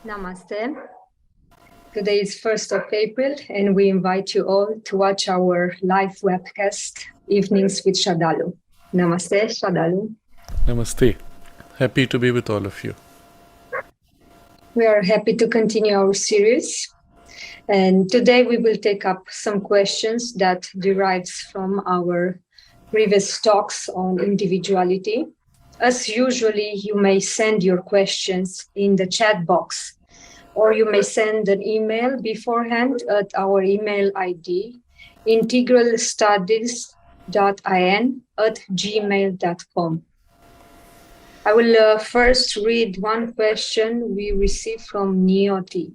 Namaste. Today is 1st of April, and we invite you all to watch our live webcast, Evenings with Sraddhalu. Namaste, Sraddhalu. Namaste. Happy to be with all of you. We are happy to continue our series. And today we will take up some questions that derives from our previous talks on individuality. As usually, you may send your questions in the chat box, or you may send an email beforehand at our email ID, integralstudies.in@gmail.com. I will first read one question we received from Niyoti.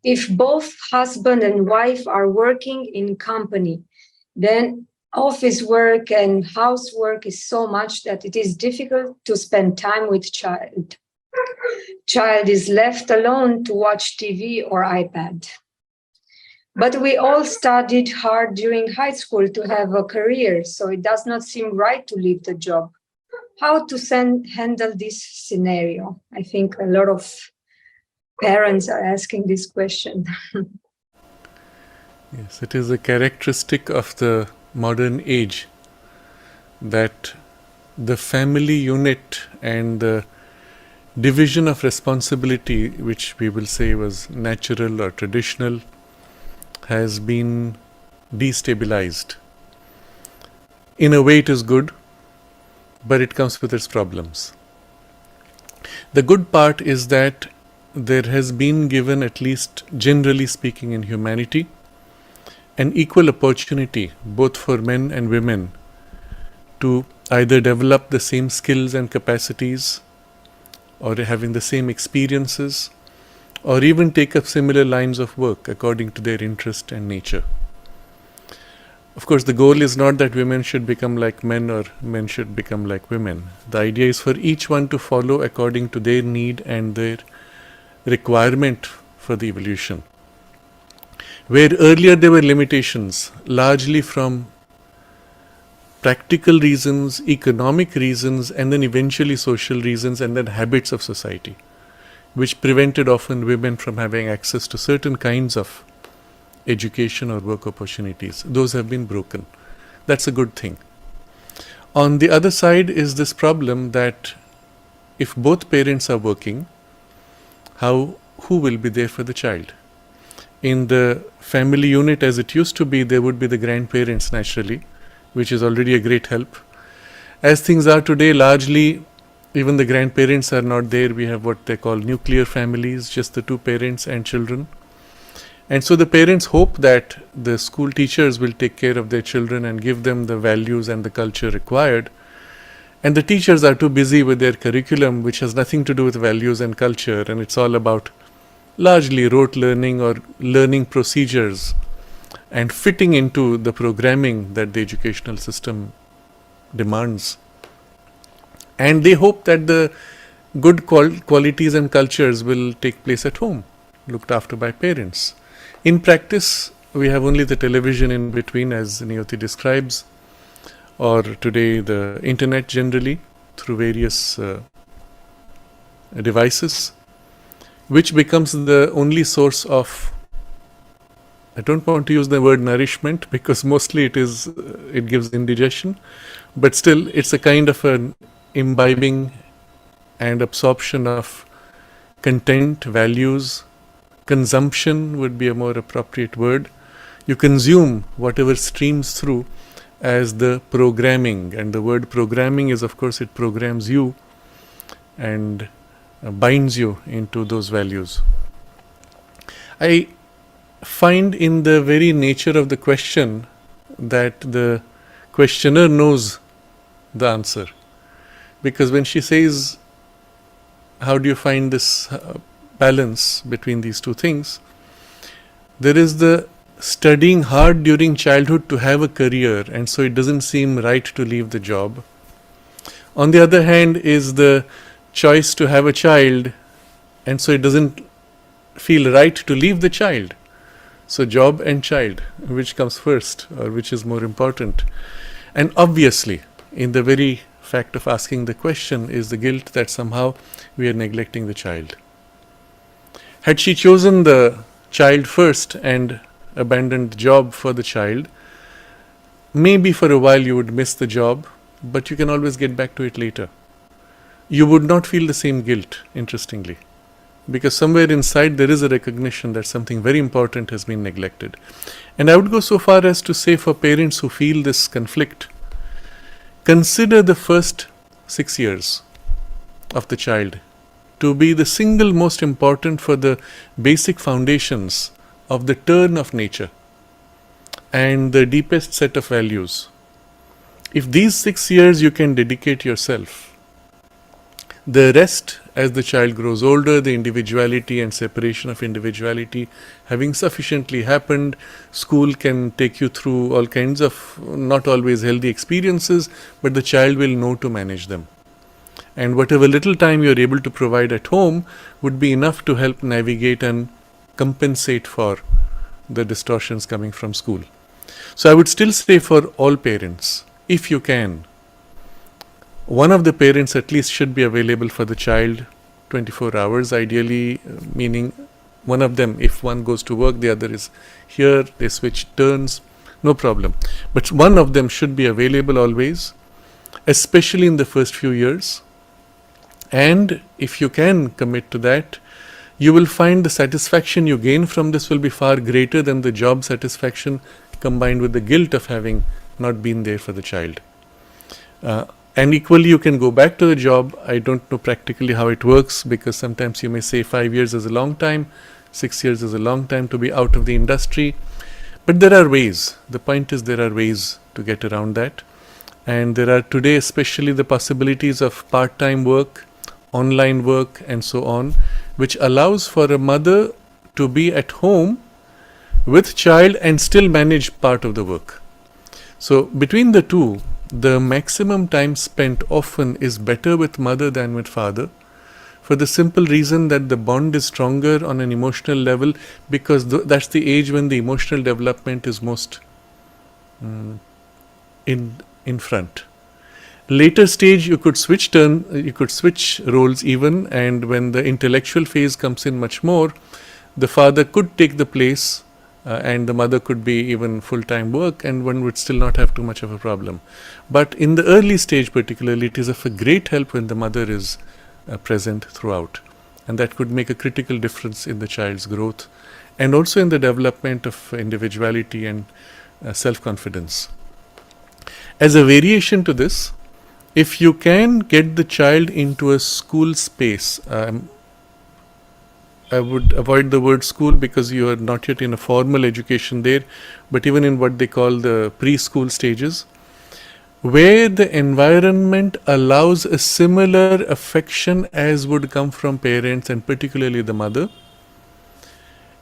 If both husband and wife are working in company, then office work and housework is so much that it is difficult to spend time with child. Child is left alone to watch TV or iPad. But we all studied hard during high school to have a career, so it does not seem right to leave the job. How to handle this scenario? I think a lot of parents are asking this question. Yes, it is a characteristic of the modern age that the family unit and the division of responsibility, which we will say was natural or traditional, has been destabilized. In a way it is good, but it comes with its problems. The good part is that there has been given, at least generally speaking in humanity, an equal opportunity both for men and women to either develop the same skills and capacities, or having the same experiences, or even take up similar lines of work according to their interest and nature. Of course, the goal is not that women should become like men or men should become like women. The idea is for each one to follow according to their need and their requirement for the evolution. Where earlier there were limitations, largely from practical reasons, economic reasons, and then eventually social reasons, and then habits of society, which prevented often women from having access to certain kinds of education or work opportunities. Those have been broken. That's a good thing. On the other side is this problem that if both parents are working, who will be there for the child? In the family unit as it used to be, there would be the grandparents naturally, which is already a great help. As things are today, largely even the grandparents are not there. We have what they call nuclear families, just the two parents and children. And so the parents hope that the school teachers will take care of their children and give them the values and the culture required. And the teachers are too busy with their curriculum, which has nothing to do with values and culture, and it's all about largely rote learning or learning procedures and fitting into the programming that the educational system demands. And they hope that the good qualities and cultures will take place at home, looked after by parents. In practice, we have only the television in between, as Niyoti describes, or today the internet generally through various devices, which becomes the only source of, I don't want to use the word nourishment because mostly it gives indigestion, but still it's a kind of an imbibing and absorption of content, values. Consumption would be a more appropriate word. You consume whatever streams through as the programming, and the word programming is, of course, it programs you and binds you into those values. I find in the very nature of the question that the questioner knows the answer, because when she says, how do you find this balance between these two things, there is the studying hard during childhood to have a career, and so it doesn't seem right to leave the job. On the other hand is the choice to have a child, and so it doesn't feel right to leave the child. So job and child, which comes first or which is more important? And obviously, in the very fact of asking the question is the guilt that somehow we are neglecting the child. Had she chosen the child first and abandoned the job for the child, maybe for a while you would miss the job, but you can always get back to it later. You would not feel the same guilt, interestingly, because somewhere inside there is a recognition that something very important has been neglected. And I would go so far as to say, for parents who feel this conflict, consider the first 6 years of the child to be the single most important for the basic foundations of the turn of nature and the deepest set of values. If these 6 years you can dedicate yourself, the rest, as the child grows older, the individuality and separation of individuality having sufficiently happened, school can take you through all kinds of not always healthy experiences, but the child will know to manage them. And whatever little time you are able to provide at home would be enough to help navigate and compensate for the distortions coming from school. So I would still say, for all parents, if you can, one of the parents at least should be available for the child 24 hours, ideally, meaning one of them, if one goes to work, the other is here, they switch turns, no problem. But one of them should be available always, especially in the first few years. And if you can commit to that, you will find the satisfaction you gain from this will be far greater than the job satisfaction combined with the guilt of having not been there for the child. And equally, you can go back to the job. I don't know practically how it works, because sometimes you may say 5 years is a long time, 6 years is a long time to be out of the industry. But there are ways. The point is, there are ways to get around that. And there are today especially the possibilities of part-time work, online work, and so on, which allows for a mother to be at home with child and still manage part of the work. So between the two, the maximum time spent often is better with mother than with father, for the simple reason that the bond is stronger on an emotional level, because that's the age when the emotional development is most in front. Later stage, you could switch roles even, and when the intellectual phase comes in much more, the father could take the place and the mother could be even full-time work, and one would still not have too much of a problem. But in the early stage particularly, it is of a great help when the mother is present throughout, and that could make a critical difference in the child's growth and also in the development of individuality and self-confidence. As a variation to this, if you can get the child into a school space, I would avoid the word school because you are not yet in a formal education there, but even in what they call the preschool stages, where the environment allows a similar affection as would come from parents and particularly the mother,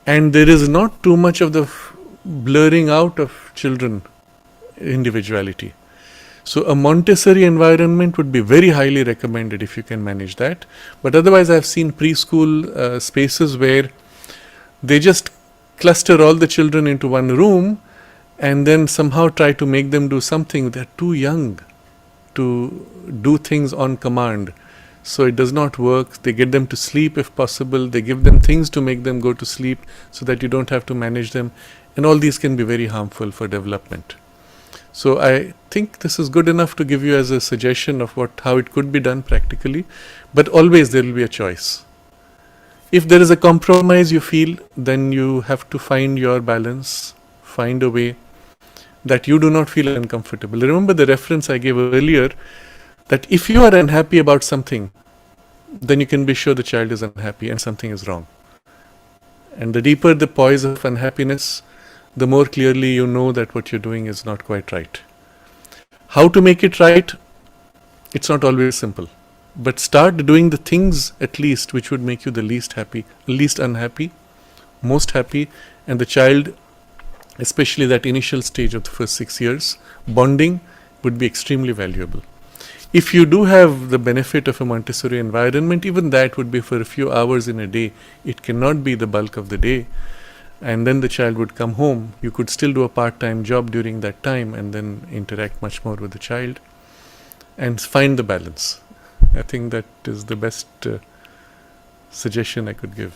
and there is not too much of the blurring out of children individuality. So a Montessori environment would be very highly recommended if you can manage that. But otherwise, I've seen preschool spaces where they just cluster all the children into one room and then somehow try to make them do something. They're too young to do things on command. So it does not work. They get them to sleep if possible. They give them things to make them go to sleep so that you don't have to manage them. And all these can be very harmful for development. So I think this is good enough to give you as a suggestion of how it could be done practically, but always there will be a choice. If there is a compromise you feel, then you have to find your balance, find a way that you do not feel uncomfortable. Remember the reference I gave earlier, that if you are unhappy about something, then you can be sure the child is unhappy and something is wrong. And the deeper the poise of unhappiness, the more clearly you know that what you're doing is not quite right. How to make it right? It's not always simple. But start doing the things at least which would make you the least unhappy, most happy, and the child, especially that initial stage of the first 6 years, bonding would be extremely valuable. If you do have the benefit of a Montessori environment, even that would be for a few hours in a day. It cannot be the bulk of the day. And then the child would come home. You could still do a part-time job during that time and then interact much more with the child. and find the balance. I think that is the best suggestion I could give.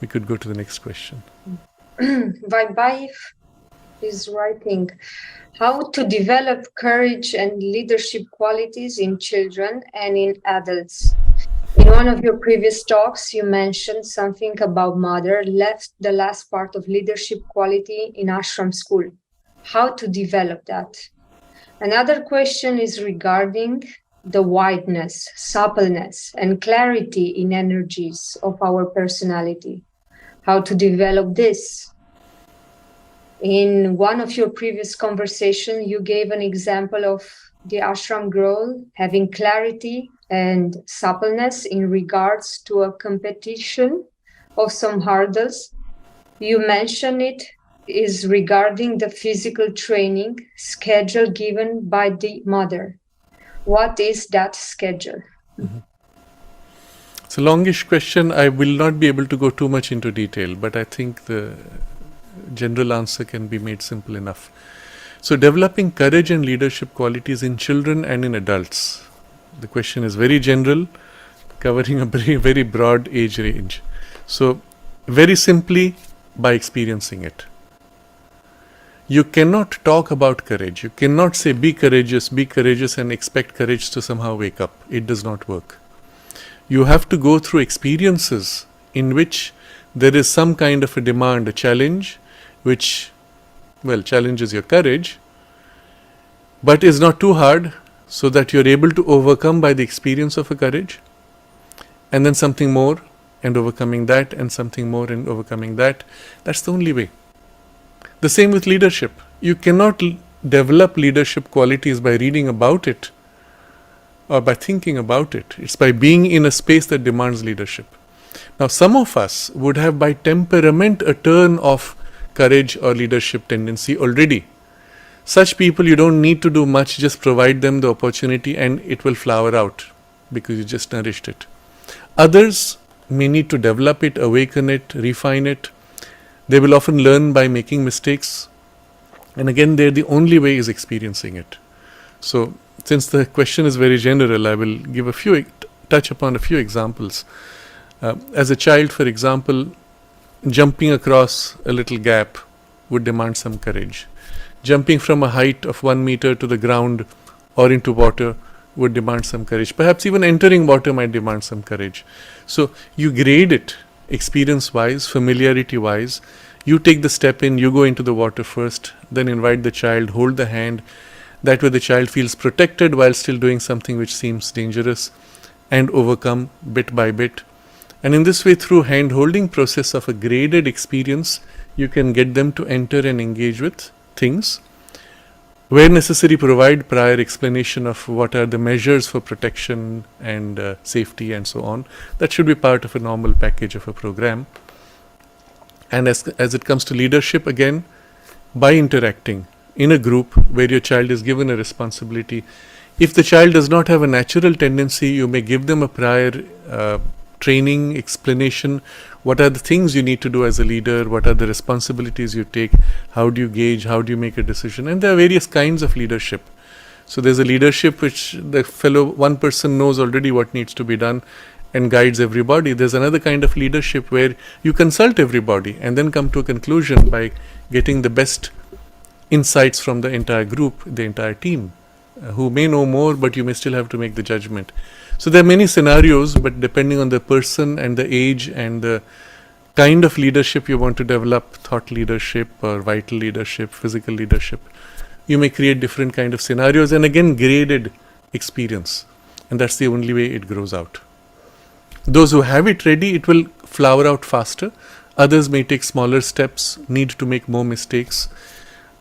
We could go to the next question. Vaibhav is writing, how to develop courage and leadership qualities in children and in adults. In one of your previous talks, you mentioned something about mother left the last part of leadership quality in ashram school. How to develop that? Another question is regarding the wideness, suppleness, and clarity in energies of our personality. How to develop this? In one of your previous conversations, you gave an example of the ashram girl having clarity and suppleness in regards to a competition of some hurdles. You mentioned it is regarding the physical training schedule given by the mother. What is that schedule? It's a longish question. I will not be able to go too much into detail, but I think the general answer can be made simple enough. So, developing courage and leadership qualities in children and in adults. The question is very general, covering a very broad age range. So, very simply, by experiencing it. You cannot talk about courage. You cannot say be courageous, and expect courage to somehow wake up. It does not work. You have to go through experiences in which there is some kind of a demand, a challenge, which, challenges your courage, but is not too hard, so that you're able to overcome by the experience of a courage, and then something more, and overcoming that, and something more, and overcoming that. That's the only way. The same with leadership. You cannot develop leadership qualities by reading about it or by thinking about it. It's by being in a space that demands leadership. Now, some of us would have by temperament a turn of courage or leadership tendency already. Such people, you don't need to do much, just provide them the opportunity and it will flower out because you just nourished it. Others may need to develop it, awaken it, refine it. They will often learn by making mistakes. And again, there the only way is experiencing it. So, since the question is very general, I will give touch upon a few examples. As a child, for example, jumping across a little gap would demand some courage. Jumping from a height of 1 meter to the ground or into water would demand some courage. Perhaps even entering water might demand some courage. So you grade it experience-wise, familiarity-wise. You take the step in, you go into the water first, then invite the child, hold the hand. That way the child feels protected while still doing something which seems dangerous, and overcome bit by bit. And in this way, through hand-holding process of a graded experience, you can get them to enter and engage with things. Where necessary, provide prior explanation of what are the measures for protection and safety and so on. That should be part of a normal package of a program. And as it comes to leadership, again, by interacting in a group where your child is given a responsibility. If the child does not have a natural tendency, you may give them a prior training, explanation. What are the things you need to do as a leader? What are the responsibilities you take? How do you gauge? How do you make a decision? And there are various kinds of leadership. So there's a leadership which one person knows already what needs to be done and guides everybody. There's another kind of leadership where you consult everybody and then come to a conclusion by getting the best insights from the entire group, the entire team, who may know more, but you may still have to make the judgment. So there are many scenarios, but depending on the person and the age and the kind of leadership you want to develop, thought leadership or vital leadership, physical leadership, you may create different kind of scenarios and again graded experience. And that's the only way it grows out. Those who have it ready, it will flower out faster. Others may take smaller steps, need to make more mistakes.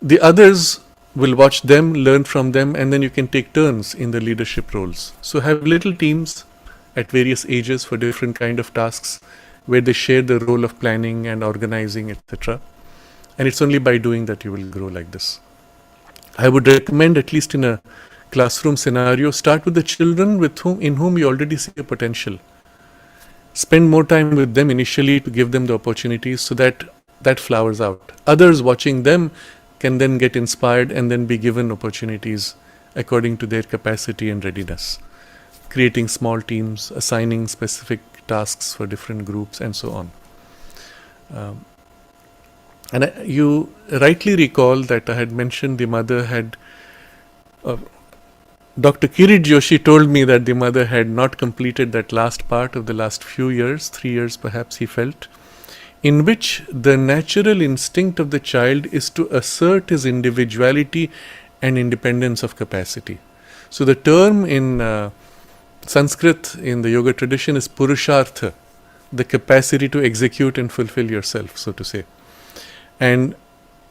The others will watch them, learn from them, and then you can take turns in the leadership roles. So have little teams at various ages for different kind of tasks where they share the role of planning and organizing, etc. And it's only by doing that you will grow like this. I would recommend, at least in a classroom scenario, start with the children in whom you already see a potential. Spend more time with them initially to give them the opportunities so that flowers out. Others watching them can then get inspired and then be given opportunities according to their capacity and readiness, creating small teams, assigning specific tasks for different groups, and so on. You rightly recall that I had mentioned the mother had. Dr. Kirit Joshi told me that the mother had not completed that last part of the last few years, 3 years perhaps he felt, in which the natural instinct of the child is to assert his individuality and independence of capacity. So the term in Sanskrit in the yoga tradition is Purushartha, the capacity to execute and fulfill yourself, so to say. And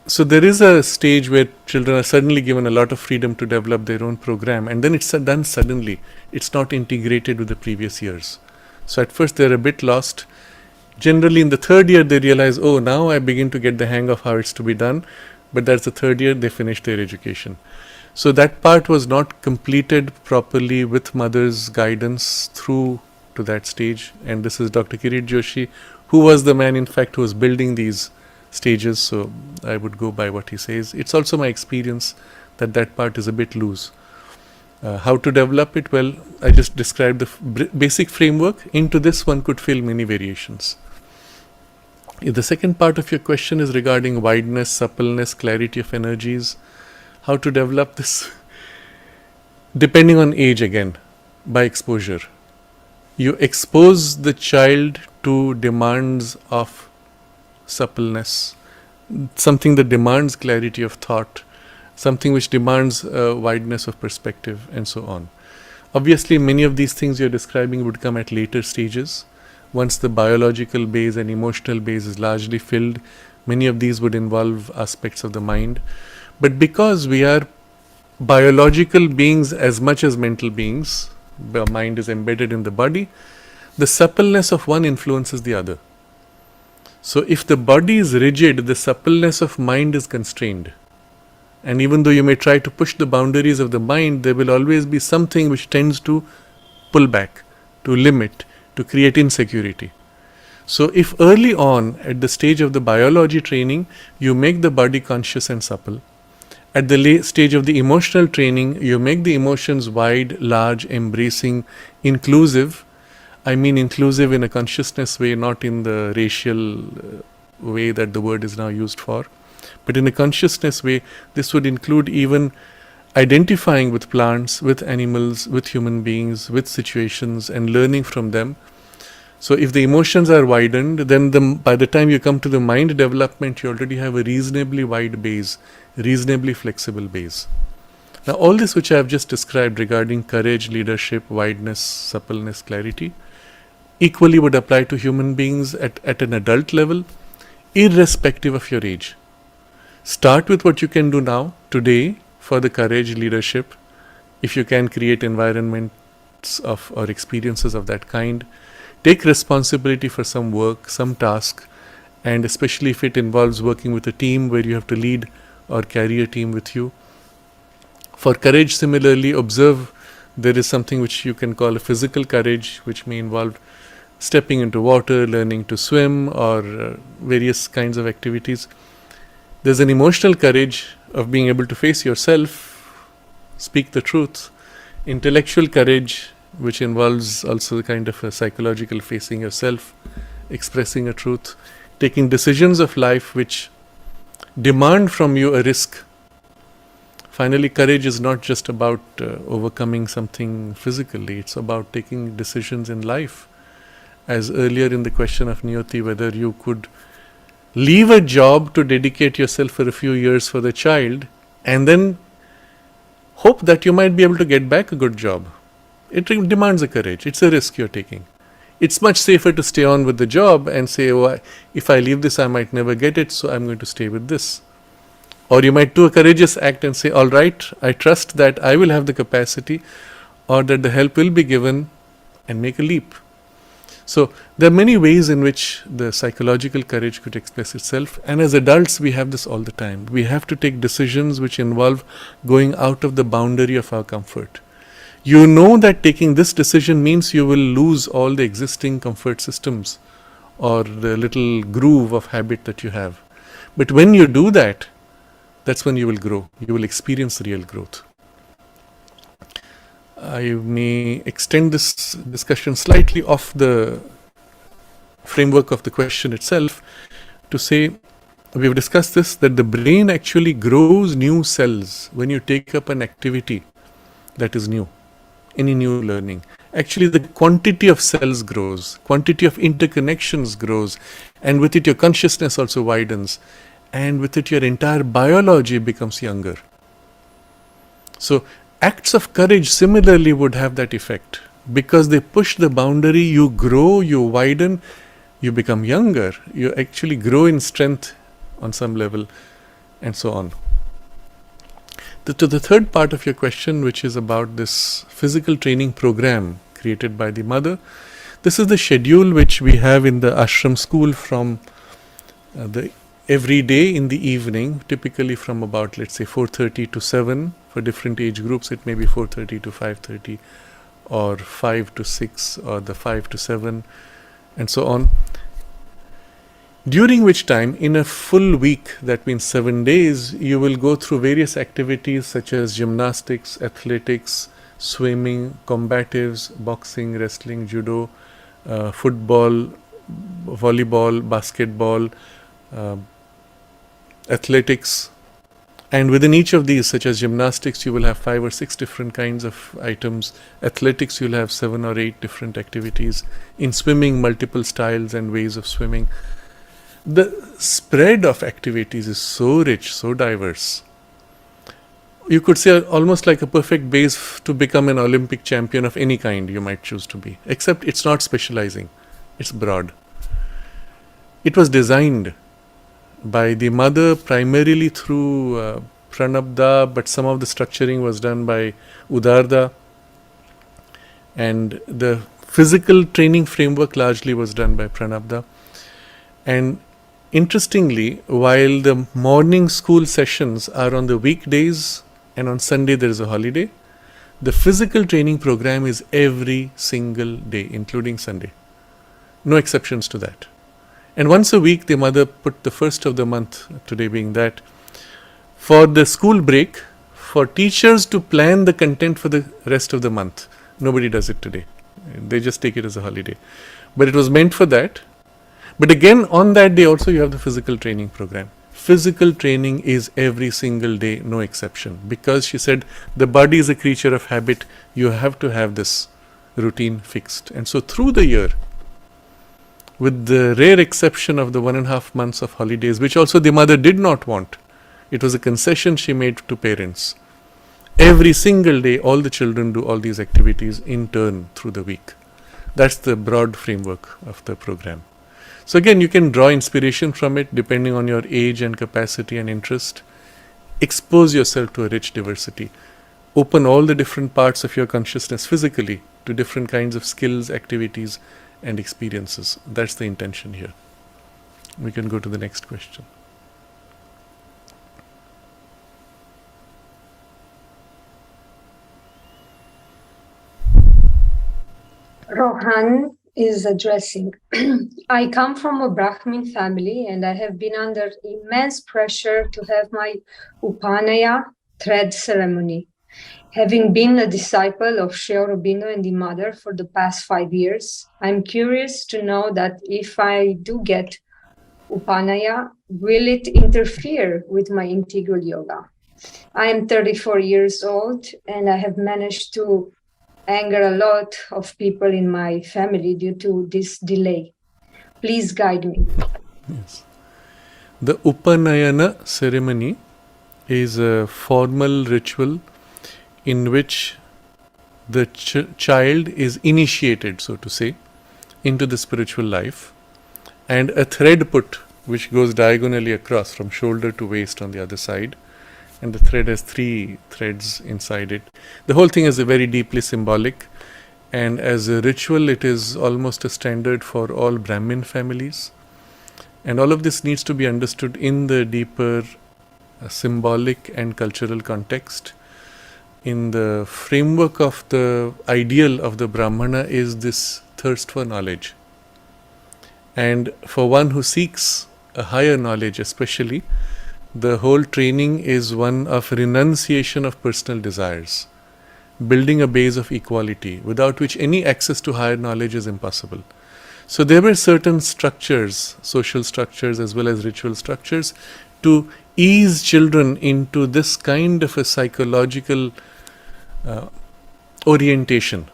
so there is a stage where children are suddenly given a lot of freedom to develop their own program, and then it's done suddenly. It's not integrated with the previous years. So at first they're a bit lost. Generally in the third year they realize, oh, now I begin to get the hang of how it's to be done. But that's the third year they finish their education. So that part was not completed properly with mother's guidance through to that stage. And this is Dr. Kirit Joshi, who was the man in fact who was building these stages, so I would go by what he says. It's also my experience that that part is a bit loose. How to develop it? Well, I just described the basic framework. Into this one could fill many variations. The second part of your question is regarding wideness, suppleness, clarity of energies. How to develop this? Depending on age again, by exposure. You expose the child to demands of suppleness, something that demands clarity of thought, something which demands wideness of perspective, and so on. Obviously, many of these things you're describing would come at later stages. Once the biological base and emotional base is largely filled, many of these would involve aspects of the mind. But because we are biological beings as much as mental beings, the mind is embedded in the body, the suppleness of one influences the other. So if the body is rigid, the suppleness of mind is constrained. And even though you may try to push the boundaries of the mind, there will always be something which tends to pull back, to limit, to create insecurity. So if early on, at the stage of the biology training, you make the body conscious and supple, at the stage of the emotional training, you make the emotions wide, large, embracing, inclusive. I mean inclusive in a consciousness way, not in the racial way that the word is now used for. But in a consciousness way, this would include even identifying with plants, with animals, with human beings, with situations, and learning from them. So if the emotions are widened, then by the time you come to the mind development, you already have a reasonably wide base, reasonably flexible base. Now all this which I have just described regarding courage, leadership, wideness, suppleness, clarity, equally would apply to human beings at an adult level, irrespective of your age. Start with what you can do now, today, for the courage, leadership. If you can create environments of or experiences of that kind, take responsibility for some work, some task, and especially if it involves working with a team where you have to lead or carry a team with you. For courage, similarly, observe there is something which you can call a physical courage, which may involve stepping into water, learning to swim, or various kinds of activities. There's an emotional courage of being able to face yourself, speak the truth. Intellectual courage, which involves also a kind of a psychological facing yourself, expressing a truth, taking decisions of life which demand from you a risk. Finally, courage is not just about overcoming something physically, it's about taking decisions in life. As earlier in the question of Niyoti, whether you could leave a job to dedicate yourself for a few years for the child and then hope that you might be able to get back a good job. It demands a courage. It's a risk you're taking. It's much safer to stay on with the job and say, oh, if I leave this, I might never get it, so I'm going to stay with this. Or you might do a courageous act and say, all right, I trust that I will have the capacity or that the help will be given, and make a leap. So there are many ways in which the psychological courage could express itself, and as adults we have this all the time. We have to take decisions which involve going out of the boundary of our comfort. You know that taking this decision means you will lose all the existing comfort systems or the little groove of habit that you have. But when you do that, that's when you will grow. You will experience real growth. I may extend this discussion slightly off the framework of the question itself to say, we've discussed this, that the brain actually grows new cells when you take up an activity that is new, any new learning. Actually, the quantity of cells grows, quantity of interconnections grows, and with it your consciousness also widens, and with it your entire biology becomes younger. So acts of courage similarly would have that effect, because they push the boundary, you grow, you widen, you become younger, you actually grow in strength on some level, and so on. To the third part of your question, which is about this physical training program created by the mother, this is the schedule which we have in the ashram school from the every day in the evening, typically from about, let's say, 4:30 to 7. For different age groups, it may be 4:30 to 5:30, or 5 to 6, or the 5 to 7, and so on. During which time, in a full week, that means 7 days, you will go through various activities such as gymnastics, athletics, swimming, combatives, boxing, wrestling, judo, football, volleyball, basketball, athletics. And within each of these, such as gymnastics, you will have 5 or 6 different kinds of items. Athletics, you'll have 7 or 8 different activities. In swimming, multiple styles and ways of swimming. The spread of activities is so rich, so diverse. You could say almost like a perfect base to become an Olympic champion of any kind you might choose to be. Except it's not specializing. It's broad. It was designed by the mother primarily through Pranabda, but some of the structuring was done by Udarda, and the physical training framework largely was done by Pranabda. And interestingly, while the morning school sessions are on the weekdays and on Sunday there is a holiday, the physical training program is every single day, including Sunday. No exceptions to that. And once a week, the mother put the first of the month, today being that, for the school break, for teachers to plan the content for the rest of the month. Nobody does it today. They just take it as a holiday. But it was meant for that. But again, on that day also you have the physical training program. Physical training is every single day, no exception. Because she said, the body is a creature of habit. You have to have this routine fixed. And so through the year, with the rare exception of the 1.5 months of holidays, which also the mother did not want. It was a concession she made to parents. Every single day, all the children do all these activities in turn through the week. That's the broad framework of the program. So again, you can draw inspiration from it depending on your age and capacity and interest. Expose yourself to a rich diversity. Open all the different parts of your consciousness physically to different kinds of skills, activities, and experiences. That's the intention here. We can go to the next question. Rohan is addressing. I come from a Brahmin family and I have been under immense pressure to have my Upanaya thread ceremony. Having been a disciple of Sri Aurobindo and the mother for the past 5 years, I'm curious to know that if I do get Upanaya, will it interfere with my integral yoga? I am 34 years old and I have managed to anger a lot of people in my family due to this delay. Please guide me. Yes. The Upanayana ceremony is a formal ritual in which the child is initiated, so to say, into the spiritual life, and a thread put which goes diagonally across from shoulder to waist on the other side, and the thread has 3 threads inside it. The whole thing is very deeply symbolic, and as a ritual it is almost a standard for all Brahmin families, and all of this needs to be understood in the deeper symbolic and cultural context. In the framework of the ideal of the Brahmana is this thirst for knowledge. And for one who seeks a higher knowledge especially, the whole training is one of renunciation of personal desires. building a base of equality, without which any access to higher knowledge is impossible. So there were certain structures, social structures as well as ritual structures, to ease children into this kind of a psychological orientation.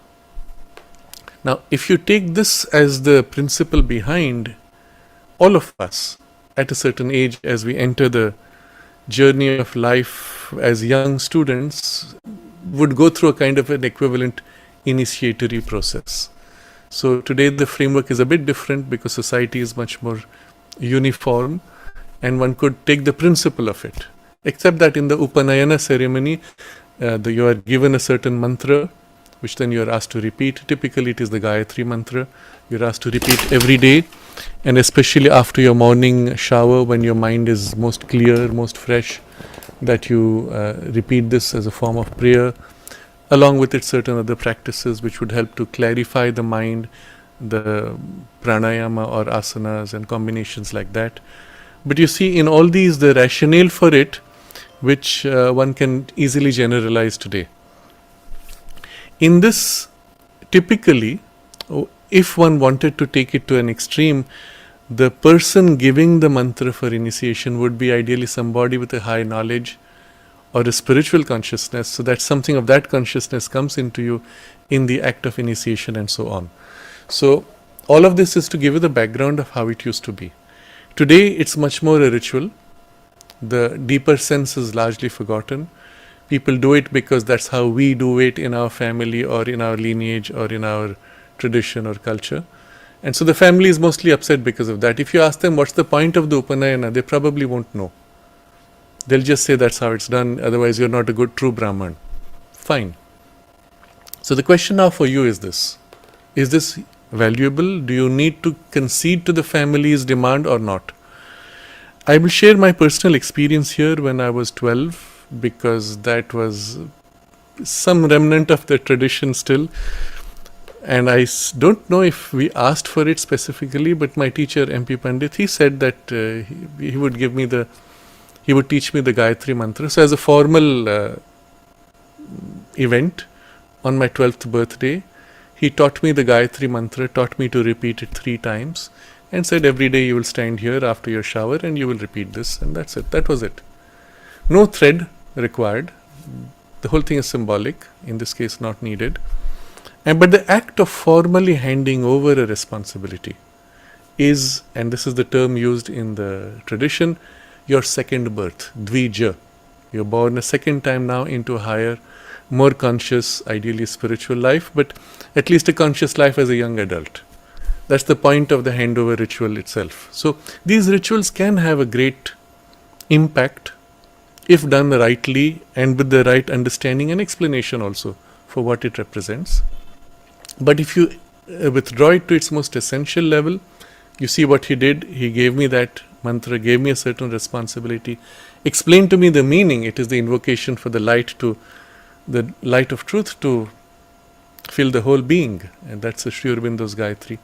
Now, if you take this as the principle behind, all of us at a certain age, as we enter the journey of life as young students, would go through a kind of an equivalent initiatory process. So today the framework is a bit different because society is much more uniform, and one could take the principle of it. Except that in the Upanayana ceremony, you are given a certain mantra, which then you are asked to repeat. Typically it is the Gayatri mantra. You are asked to repeat every day, and especially after your morning shower, when your mind is most clear, most fresh, that you repeat this as a form of prayer, along with it certain other practices which would help to clarify the mind, the pranayama or asanas and combinations like that. But you see, in all these, the rationale for it, which one can easily generalize today. In this, typically, if one wanted to take it to an extreme, the person giving the mantra for initiation would be ideally somebody with a high knowledge or a spiritual consciousness, so that something of that consciousness comes into you in the act of initiation and so on. So all of this is to give you the background of how it used to be. Today it's much more a ritual. The deeper sense is largely forgotten. People do it because that's how we do it in our family or in our lineage or in our tradition or culture. And so the family is mostly upset because of that. If you ask them what's the point of the Upanayana, they probably won't know. They'll just say that's how it's done, otherwise you're not a good true Brahman. Fine. So the question now for you is this. Is this valuable? Do you need to concede to the family's demand or not? I will share my personal experience here when I was 12, because that was some remnant of the tradition still. And I don't know if we asked for it specifically, but my teacher, MP Pandit, he said that he would give me he would teach me the Gayatri mantra. So as a formal event on my 12th birthday, he taught me the Gayatri mantra, taught me to repeat it 3 times, and said every day you will stand here after your shower and you will repeat this, and that's it. That was it. No thread required. The whole thing is symbolic, in this case not needed. But the act of formally handing over a responsibility is, and this is the term used in the tradition, your second birth, dvija. You're born a second time now into a higher, more conscious, ideally spiritual life, but at least a conscious life as a young adult. That's the point of the handover ritual itself. So these rituals can have a great impact if done rightly and with the right understanding and explanation also for what it represents. But if you withdraw it to its most essential level, you see what he did. He gave me that mantra, gave me a certain responsibility, explained to me the meaning. It is the invocation for the light of truth to fill the whole being. And that's the Sri Aurobindo's Gayatri,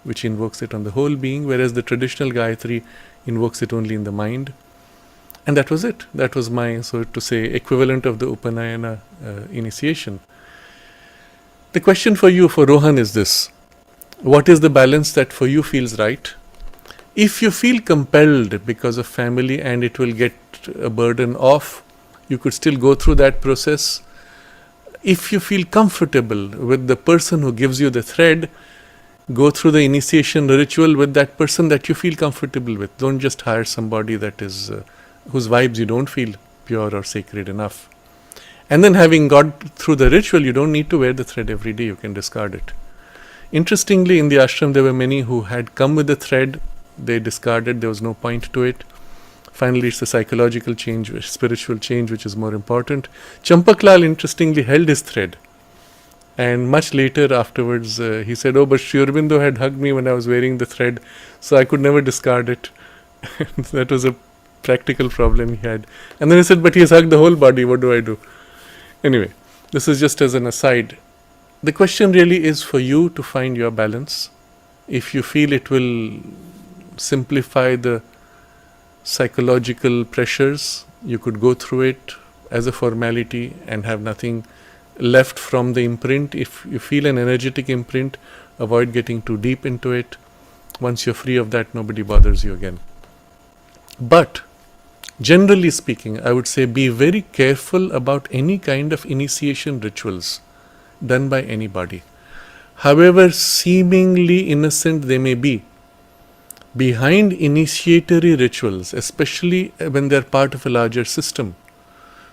which invokes it on the whole being, whereas the traditional Gayatri invokes it only in the mind. And that was it. That was my, so to say, equivalent of the Upanayana initiation. The question for you, for Rohan, is this. What is the balance that for you feels right? If you feel compelled because of family and it will get a burden off, you could still go through that process. If you feel comfortable with the person who gives you the thread, go through the initiation ritual with that person that you feel comfortable with. Don't just hire somebody that is whose vibes you don't feel pure or sacred enough. And then having got through the ritual, you don't need to wear the thread every day, you can discard it. Interestingly, in the ashram there were many who had come with the thread, they discarded, there was no point to it. Finally, it's the psychological change, spiritual change, which is more important. Champaklal interestingly held his thread. And much later afterwards, he said, oh, but Sri Aurobindo had hugged me when I was wearing the thread, so I could never discard it. That was a practical problem he had. And then he said, but he has hugged the whole body, what do I do? Anyway, this is just as an aside. The question really is for you to find your balance. If you feel it will simplify the psychological pressures, you could go through it as a formality and have nothing left from the imprint. If you feel an energetic imprint, avoid getting too deep into it. Once you're free of that, nobody bothers you again. But generally speaking, I would say be very careful about any kind of initiation rituals done by anybody. However seemingly innocent they may be, behind initiatory rituals, especially when they're part of a larger system.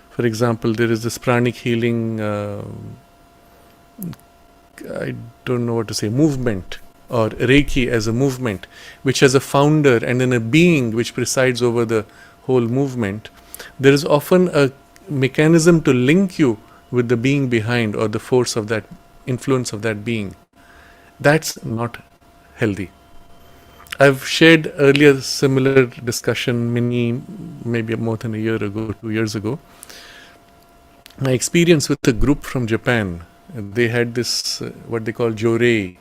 For example, there is this pranic healing, I don't know what to say, movement, or Reiki as a movement, which has a founder and then a being which presides over the whole movement. There is often a mechanism to link you with the being behind, or the force of that, influence of that being. That's not healthy. I've shared earlier similar discussion maybe more than a year ago, 2 years ago. My experience with a group from Japan. They had this, what they call jorei.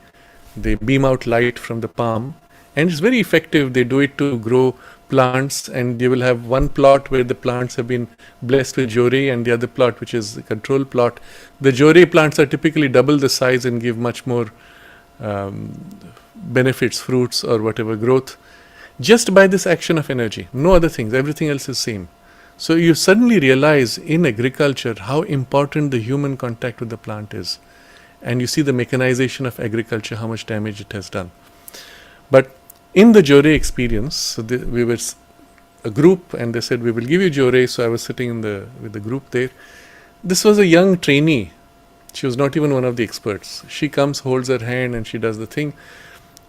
They beam out light from the palm, and it's very effective. They do it to grow plants, and you will have one plot where the plants have been blessed with jorei, and the other plot which is a control plot. The jorei plants are typically double the size and give much more benefits, fruits or whatever growth, just by this action of energy. No other things, everything else is same. So you suddenly realize in agriculture how important the human contact with the plant is. And you see the mechanization of agriculture, how much damage it has done. But in the jorei experience, so we were a group, and they said, we will give you jorei. So I was sitting with the group there. This was a young trainee. She was not even one of the experts. She comes, holds her hand, and she does the thing.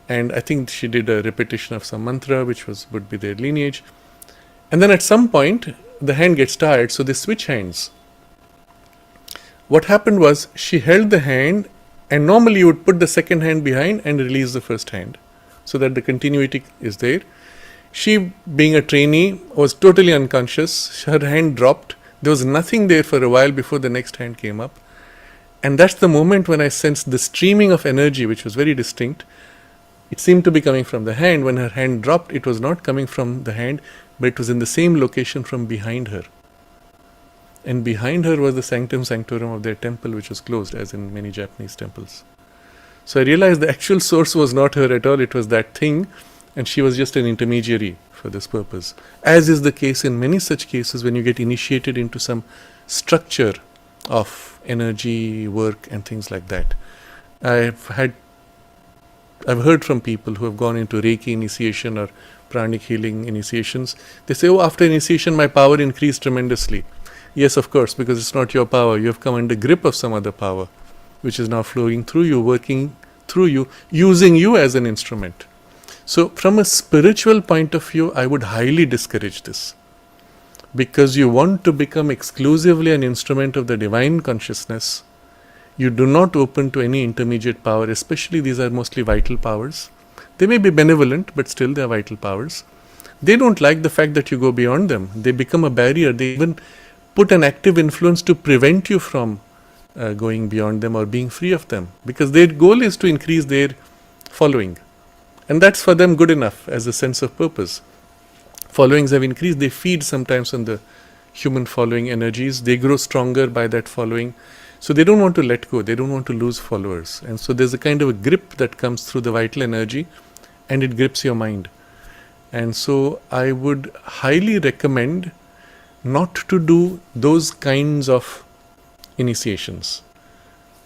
And I think she did a repetition of some mantra, which would be their lineage. And then at some point, the hand gets tired, so they switch hands. What happened was, she held the hand, and normally you would put the second hand behind and release the first hand, so that the continuity is there. She, being a trainee, was totally unconscious. Her hand dropped. There was nothing there for a while before the next hand came up. And that's the moment when I sensed the streaming of energy, which was very distinct. It seemed to be coming from the hand. When her hand dropped, it was not coming from the hand, but it was in the same location from behind her. And behind her was the sanctum sanctorum of their temple, which was closed, as in many Japanese temples. So I realized the actual source was not her at all, it was that thing, and she was just an intermediary for this purpose. As is the case in many such cases when you get initiated into some structure of energy, work, and things like that. I've heard from people who have gone into Reiki initiation or pranic healing initiations. They say, oh, after initiation my power increased tremendously. Yes, of course, because it's not your power. You have come under grip of some other power, which is now flowing through you, working through you, using you as an instrument. So from a spiritual point of view, I would highly discourage this. Because you want to become exclusively an instrument of the divine consciousness, you do not open to any intermediate power, especially these are mostly vital powers. They may be benevolent, but still they are vital powers. They don't like the fact that you go beyond them. They become a barrier. They even put an active influence to prevent you from going beyond them or being free of them, because their goal is to increase their following, and that's for them good enough as a sense of purpose. Followings have increased. They feed sometimes on the human following energies. They grow stronger by that following, so they don't want to let go. They don't want to lose followers, and so there's a kind of a grip that comes through the vital energy, and it grips your mind. And so I would highly recommend not to do those kinds of initiations.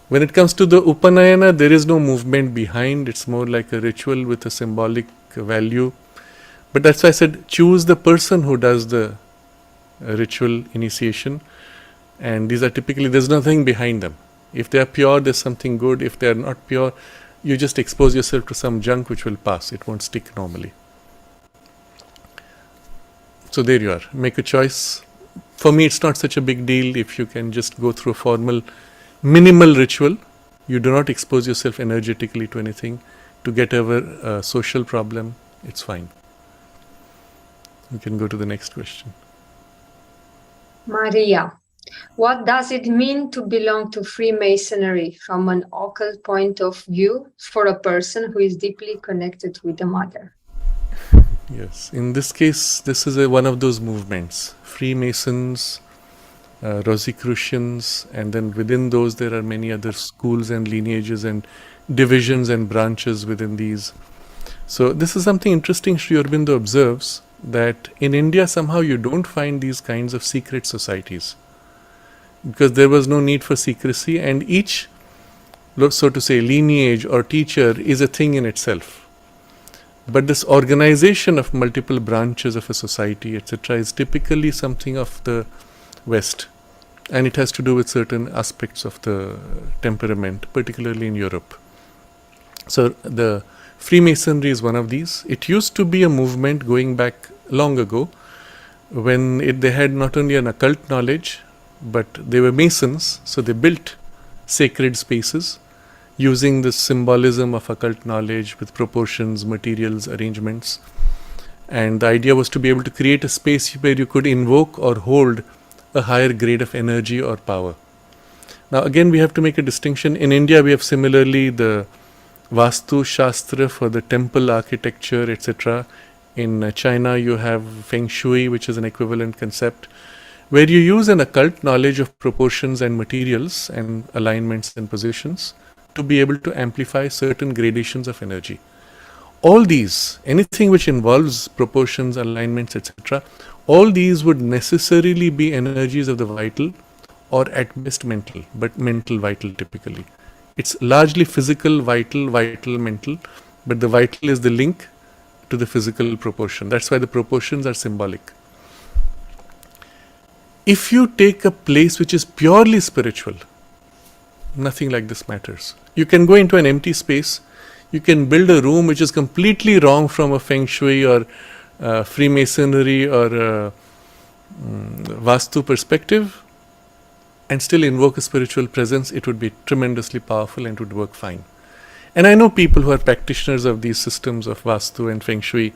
When it comes to the Upanayana, there is no movement behind. It's more like a ritual with a symbolic value. But that's why I said choose the person who does the ritual initiation. And these are typically, there's nothing behind them. If they are pure, there's something good. If they are not pure, you just expose yourself to some junk which will pass. It won't stick normally. So there you are. Make a choice. For me, it's not such a big deal if you can just go through a formal, minimal ritual. You do not expose yourself energetically to anything to get over a social problem. It's fine. We can go to the next question. Maria, what does it mean to belong to Freemasonry from an occult point of view for a person who is deeply connected with the Mother? Yes, in this case, this is one of those movements. Freemasons Rosicrucians, and then within those there are many other schools and lineages and divisions and branches within these. So this is something interesting Sri Aurobindo observes, that in India somehow you don't find these kinds of secret societies, because there was no need for secrecy, and each, so to say, lineage or teacher is a thing in itself. But this organization of multiple branches of a society, etc., is typically something of the West, and it has to do with certain aspects of the temperament, particularly in Europe. So the Freemasonry is one of these. It used to be a movement going back long ago, when they had not only an occult knowledge, but they were Masons, so they built sacred spaces using the symbolism of occult knowledge with proportions, materials, arrangements. And the idea was to be able to create a space where you could invoke or hold a higher grade of energy or power. Now again, we have to make a distinction. In India, we have similarly the Vastu Shastra for the temple architecture, etc. In China, you have Feng Shui, which is an equivalent concept, where you use an occult knowledge of proportions and materials and alignments and positions to be able to amplify certain gradations of energy. All these, anything which involves proportions, alignments, etc., all these would necessarily be energies of the vital, or at best mental, but mental vital typically. It's largely physical, vital, mental, but the vital is the link to the physical proportion. That's why the proportions are symbolic. If you take a place which is purely spiritual, nothing like this matters. You can go into an empty space, you can build a room which is completely wrong from a Feng Shui or Freemasonry or Vastu perspective, and still invoke a spiritual presence. It would be tremendously powerful and would work fine. And I know people who are practitioners of these systems of Vastu and Feng Shui,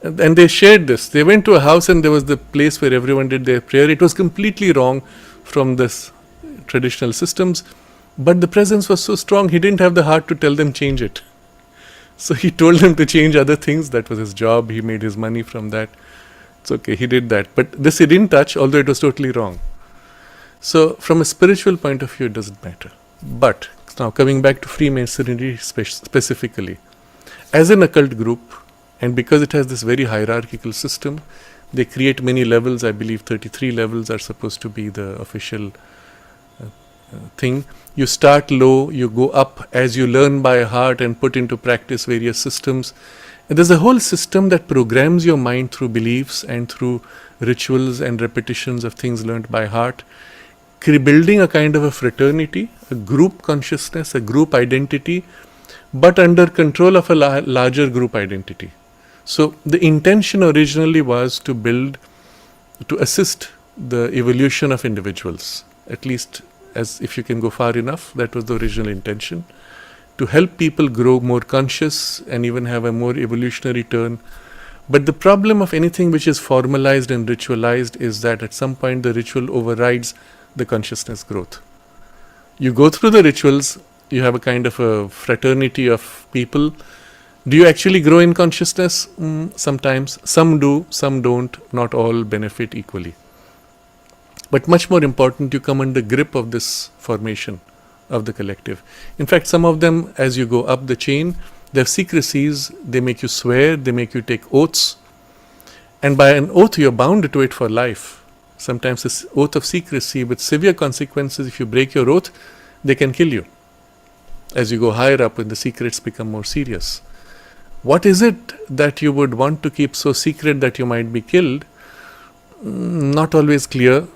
and they shared this. They went to a house and there was the place where everyone did their prayer. It was completely wrong from this traditional systems, but the presence was so strong, he didn't have the heart to tell them change it. So he told them to change other things. That was his job. He made his money from that. It's okay, he did that. But this he didn't touch, although it was totally wrong. So from a spiritual point of view, it doesn't matter. But now coming back to Freemasonry specifically, as an occult group, and because it has this very hierarchical system, they create many levels. I believe 33 levels are supposed to be the official thing. You start low, you go up as you learn by heart and put into practice various systems. And there's a whole system that programs your mind through beliefs and through rituals and repetitions of things learned by heart, building a kind of a fraternity, a group consciousness, a group identity, but under control of a larger group identity. So the intention originally was to assist the evolution of individuals, at least as if you can go far enough. That was the original intention, to help people grow more conscious and even have a more evolutionary turn. But the problem of anything which is formalized and ritualized is that at some point the ritual overrides the consciousness growth. You go through the rituals, you have a kind of a fraternity of people. Do you actually grow in consciousness? Sometimes. Some do, some don't. Not all benefit equally. But much more important, you come under grip of this formation of the collective. In fact, some of them, as you go up the chain, they have secrecies. They make you swear, they make you take oaths. And by an oath, you're bound to it for life. Sometimes this oath of secrecy with severe consequences. If you break your oath, they can kill you. As you go higher up and the secrets become more serious. What is it that you would want to keep so secret that you might be killed? Not always clear.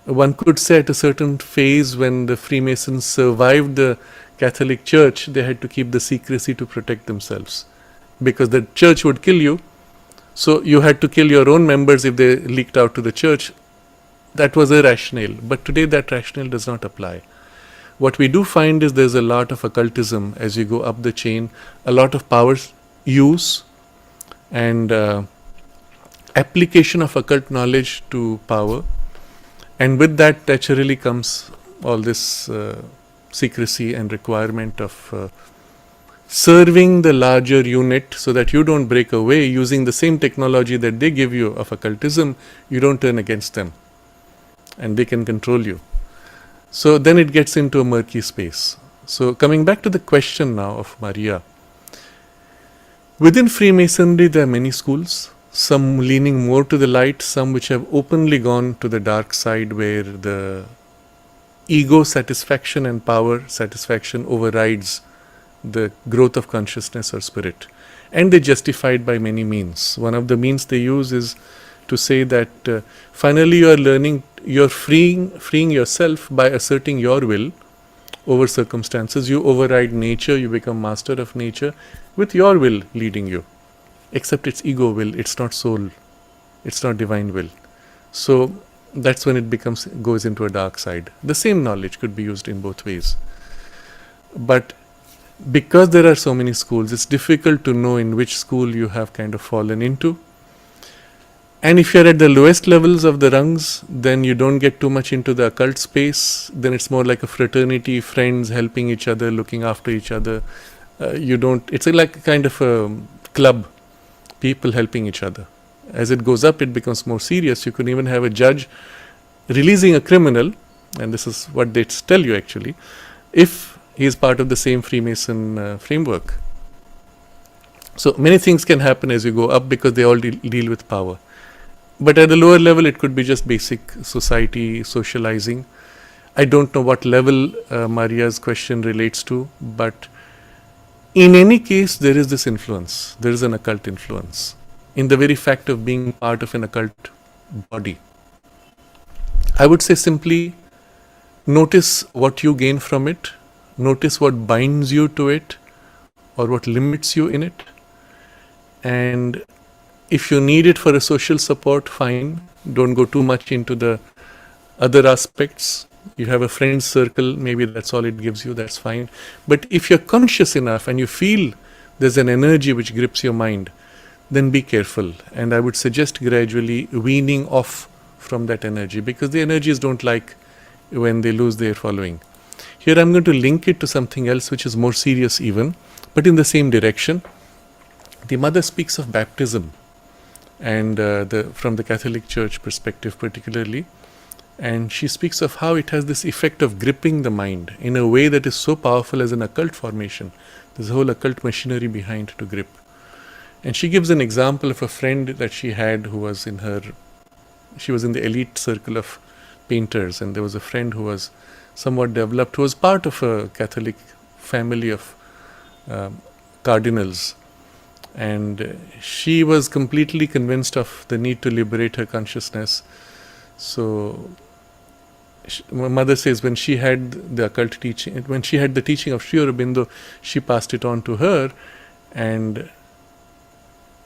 One could say at a certain phase when the Freemasons survived the Catholic Church, they had to keep the secrecy to protect themselves. Because the church would kill you, so you had to kill your own members if they leaked out to the church. That was a rationale. But today that rationale does not apply. What we do find is there's a lot of occultism as you go up the chain, a lot of power use and application of occult knowledge to power. And with that naturally comes all this secrecy and requirement of serving the larger unit so that you don't break away using the same technology that they give you of occultism. You don't turn against them. and they can control you. So then it gets into a murky space. So coming back to the question now of Maria, within Freemasonry there are many schools, some leaning more to the light, some which have openly gone to the dark side, where the ego satisfaction and power satisfaction overrides the growth of consciousness or spirit. And they justify it by many means. One of the means they use is to say that finally you are learning, you're freeing yourself by asserting your will over circumstances. You override nature, you become master of nature with your will leading you. Except it's ego will, it's not soul, it's not divine will. So that's when it goes into a dark side. The same knowledge could be used in both ways. But because there are so many schools, it's difficult to know in which school you have kind of fallen into. And if you're at the lowest levels of the rungs, then you don't get too much into the occult space. Then it's more like a fraternity, friends helping each other, looking after each other. It's like a kind of a club, people helping each other. As it goes up, it becomes more serious. You can even have a judge releasing a criminal, and this is what they tell you actually, if he is part of the same Freemason framework. So many things can happen as you go up because they all deal with power. But at the lower level, it could be just basic society, socializing. I don't know what level Maria's question relates to, but in any case, there is this influence. There is an occult influence in the very fact of being part of an occult body. I would say simply notice what you gain from it, notice what binds you to it or what limits you in it, and if you need it for a social support, fine. Don't go too much into the other aspects. You have a friend circle, maybe that's all it gives you, that's fine. But if you're conscious enough and you feel there's an energy which grips your mind, then be careful. And I would suggest gradually weaning off from that energy, because the energies don't like when they lose their following. Here I'm going to link it to something else which is more serious even, but in the same direction. The mother speaks of baptism, and from the Catholic Church perspective particularly, and she speaks of how it has this effect of gripping the mind in a way that is so powerful as an occult formation. There's a whole occult machinery behind to grip. And she gives an example of a friend that she had who was she was in the elite circle of painters, and there was a friend who was somewhat developed, who was part of a Catholic family of cardinals. And she was completely convinced of the need to liberate her consciousness. So my mother says when she had the occult teaching, when she had the teaching of Sri Aurobindo, she passed it on to her, and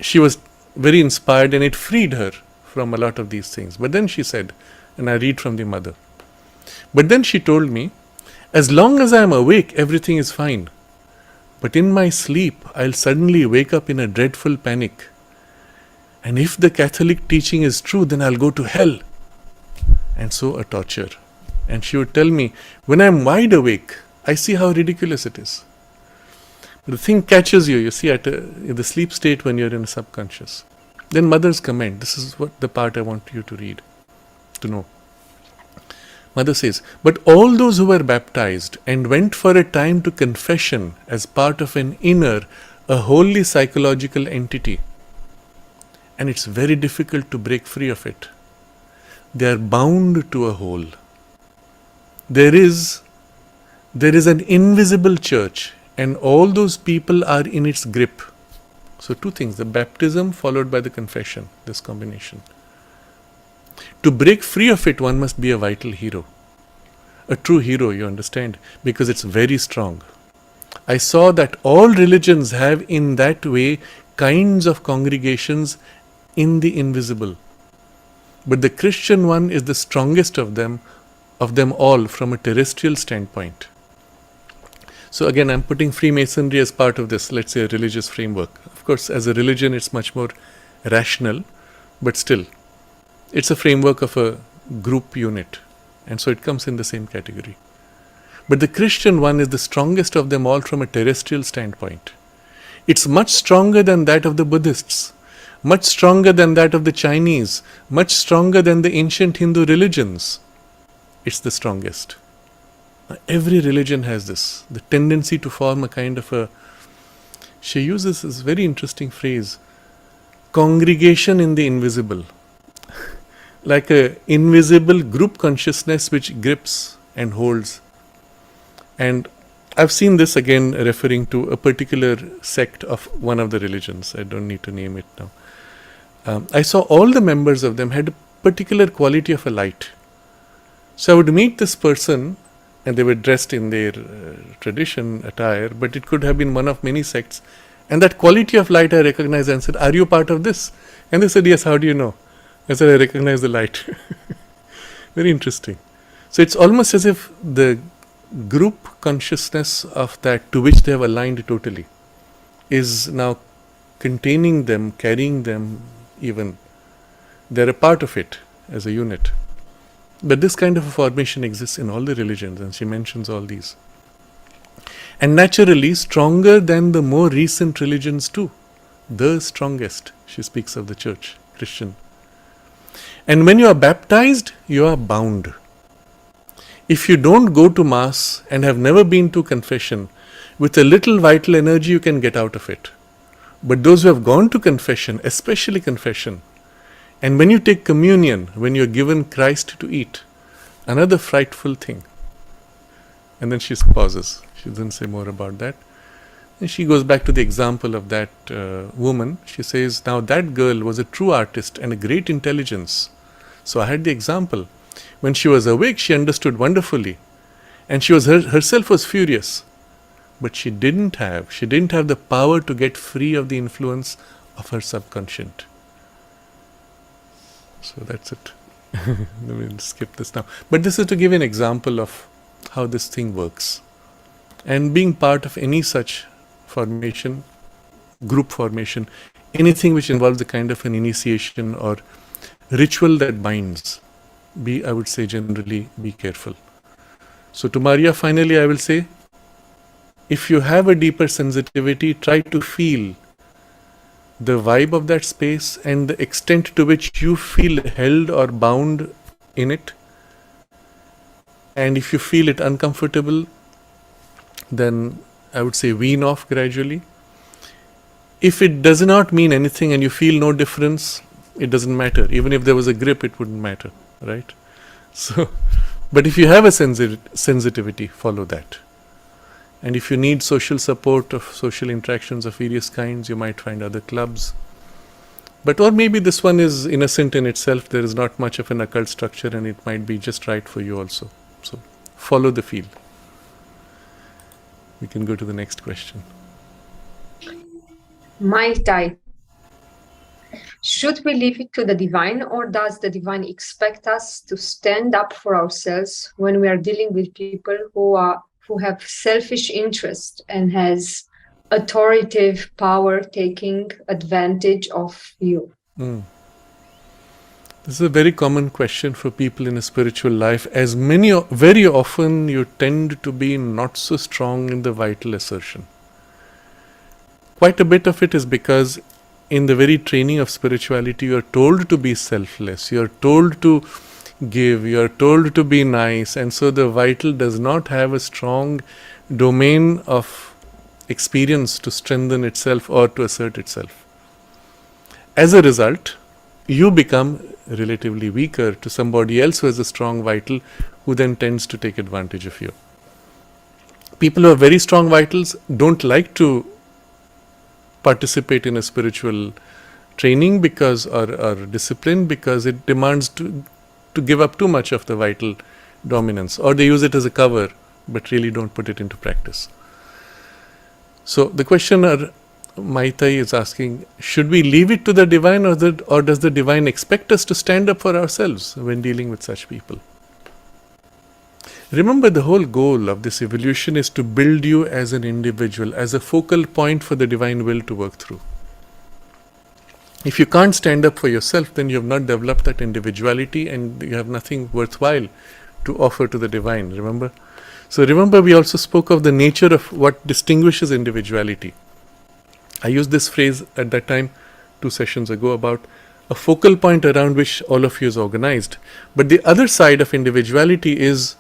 she was very inspired, and it freed her from a lot of these things. But then she said, and I read from the mother, but then she told me, as long as I am awake, everything is fine. But in my sleep, I'll suddenly wake up in a dreadful panic. And if the Catholic teaching is true, then I'll go to hell. And so a torture. And she would tell me, when I'm wide awake, I see how ridiculous it is. The thing catches you, you see, in the sleep state when you're in a subconscious. Then mother's comment, this is what the part I want you to read, to know. Mother says, but all those who were baptized and went for a time to confession as part of an inner, a wholly psychological entity, and it's very difficult to break free of it. They are bound to a whole. There is an invisible church, and all those people are in its grip. So two things, the baptism followed by the confession, this combination. To break free of it, one must be a vital hero. A true hero, you understand, because it's very strong. I saw that all religions have in that way kinds of congregations in the invisible. But the Christian one is the strongest of them all from a terrestrial standpoint. So again, I'm putting Freemasonry as part of this, let's say, a religious framework. Of course, as a religion, it's much more rational, but still, it's a framework of a group unit, and so it comes in the same category. But the Christian one is the strongest of them all from a terrestrial standpoint. It's much stronger than that of the Buddhists, much stronger than that of the Chinese, much stronger than the ancient Hindu religions. it's the strongest. Every religion has this, the tendency to form a kind of a, she uses this very interesting phrase, congregation in the invisible. Like a invisible group consciousness which grips and holds. And I've seen this again referring to a particular sect of one of the religions. I don't need to name it now. I saw all the members of them had a particular quality of a light. So I would meet this person and they were dressed in their tradition attire, but it could have been one of many sects. And that quality of light I recognized and said, "Are you part of this?" And they said, "Yes, how do you know?" I said, "I recognize the light." Very interesting. So it's almost as if the group consciousness of that to which they have aligned totally is now containing them, carrying them even. They're a part of it as a unit. But this kind of a formation exists in all the religions, and she mentions all these. And naturally stronger than the more recent religions too. The strongest, she speaks of the church, Christian. And when you are baptized, you are bound. If you don't go to Mass and have never been to confession, with a little vital energy you can get out of it. But those who have gone to confession, especially confession, and when you take communion, when you are given Christ to eat, another frightful thing. And then she pauses. She doesn't say more about that. And she goes back to the example of that woman. She says, now that girl was a true artist and a great intelligence. So I had the example. When she was awake, she understood wonderfully. And she was herself was furious. But she didn't have the power to get free of the influence of her subconscious. So that's it. Let me skip this now. But this is to give an example of how this thing works. And being part of any such formation, group formation, anything which involves a kind of an initiation or ritual that binds, I would say generally, be careful. So to Maria, finally I will say, if you have a deeper sensitivity, try to feel the vibe of that space and the extent to which you feel held or bound in it. And if you feel it uncomfortable, then I would say wean off gradually. If it does not mean anything and you feel no difference, it doesn't matter. Even if there was a grip, it wouldn't matter, right? So, but if you have a sensitivity, follow that. And if you need social support of social interactions of various kinds, you might find other clubs. But or maybe this one is innocent in itself. There is not much of an occult structure and it might be just right for you also. So follow the feel. We can go to the next question. Mai Tai. Should we leave it to the divine, or does the divine expect us to stand up for ourselves when we are dealing with people who have selfish interest and has authoritative power taking advantage of you? This is a very common question for people in a spiritual life, as very often you tend to be not so strong in the vital assertion. Quite a bit of it is because in the very training of spirituality, you are told to be selfless, you are told to give, you are told to be nice, and so the vital does not have a strong domain of experience to strengthen itself or to assert itself. As a result, you become relatively weaker to somebody else who has a strong vital, who then tends to take advantage of you. People who have very strong vitals don't like to participate in a spiritual training because or discipline, because it demands to give up too much of the vital dominance, or they use it as a cover but really don't put it into practice. So the questioner Mai Tai is asking, should we leave it to the divine, or does the divine expect us to stand up for ourselves when dealing with such people? Remember, the whole goal of this evolution is to build you as an individual, as a focal point for the divine will to work through. If you can't stand up for yourself, then you have not developed that individuality and you have nothing worthwhile to offer to the divine, remember? So remember, we also spoke of the nature of what distinguishes individuality. I used this phrase at that time 2 sessions ago about a focal point around which all of you is organized. But the other side of individuality is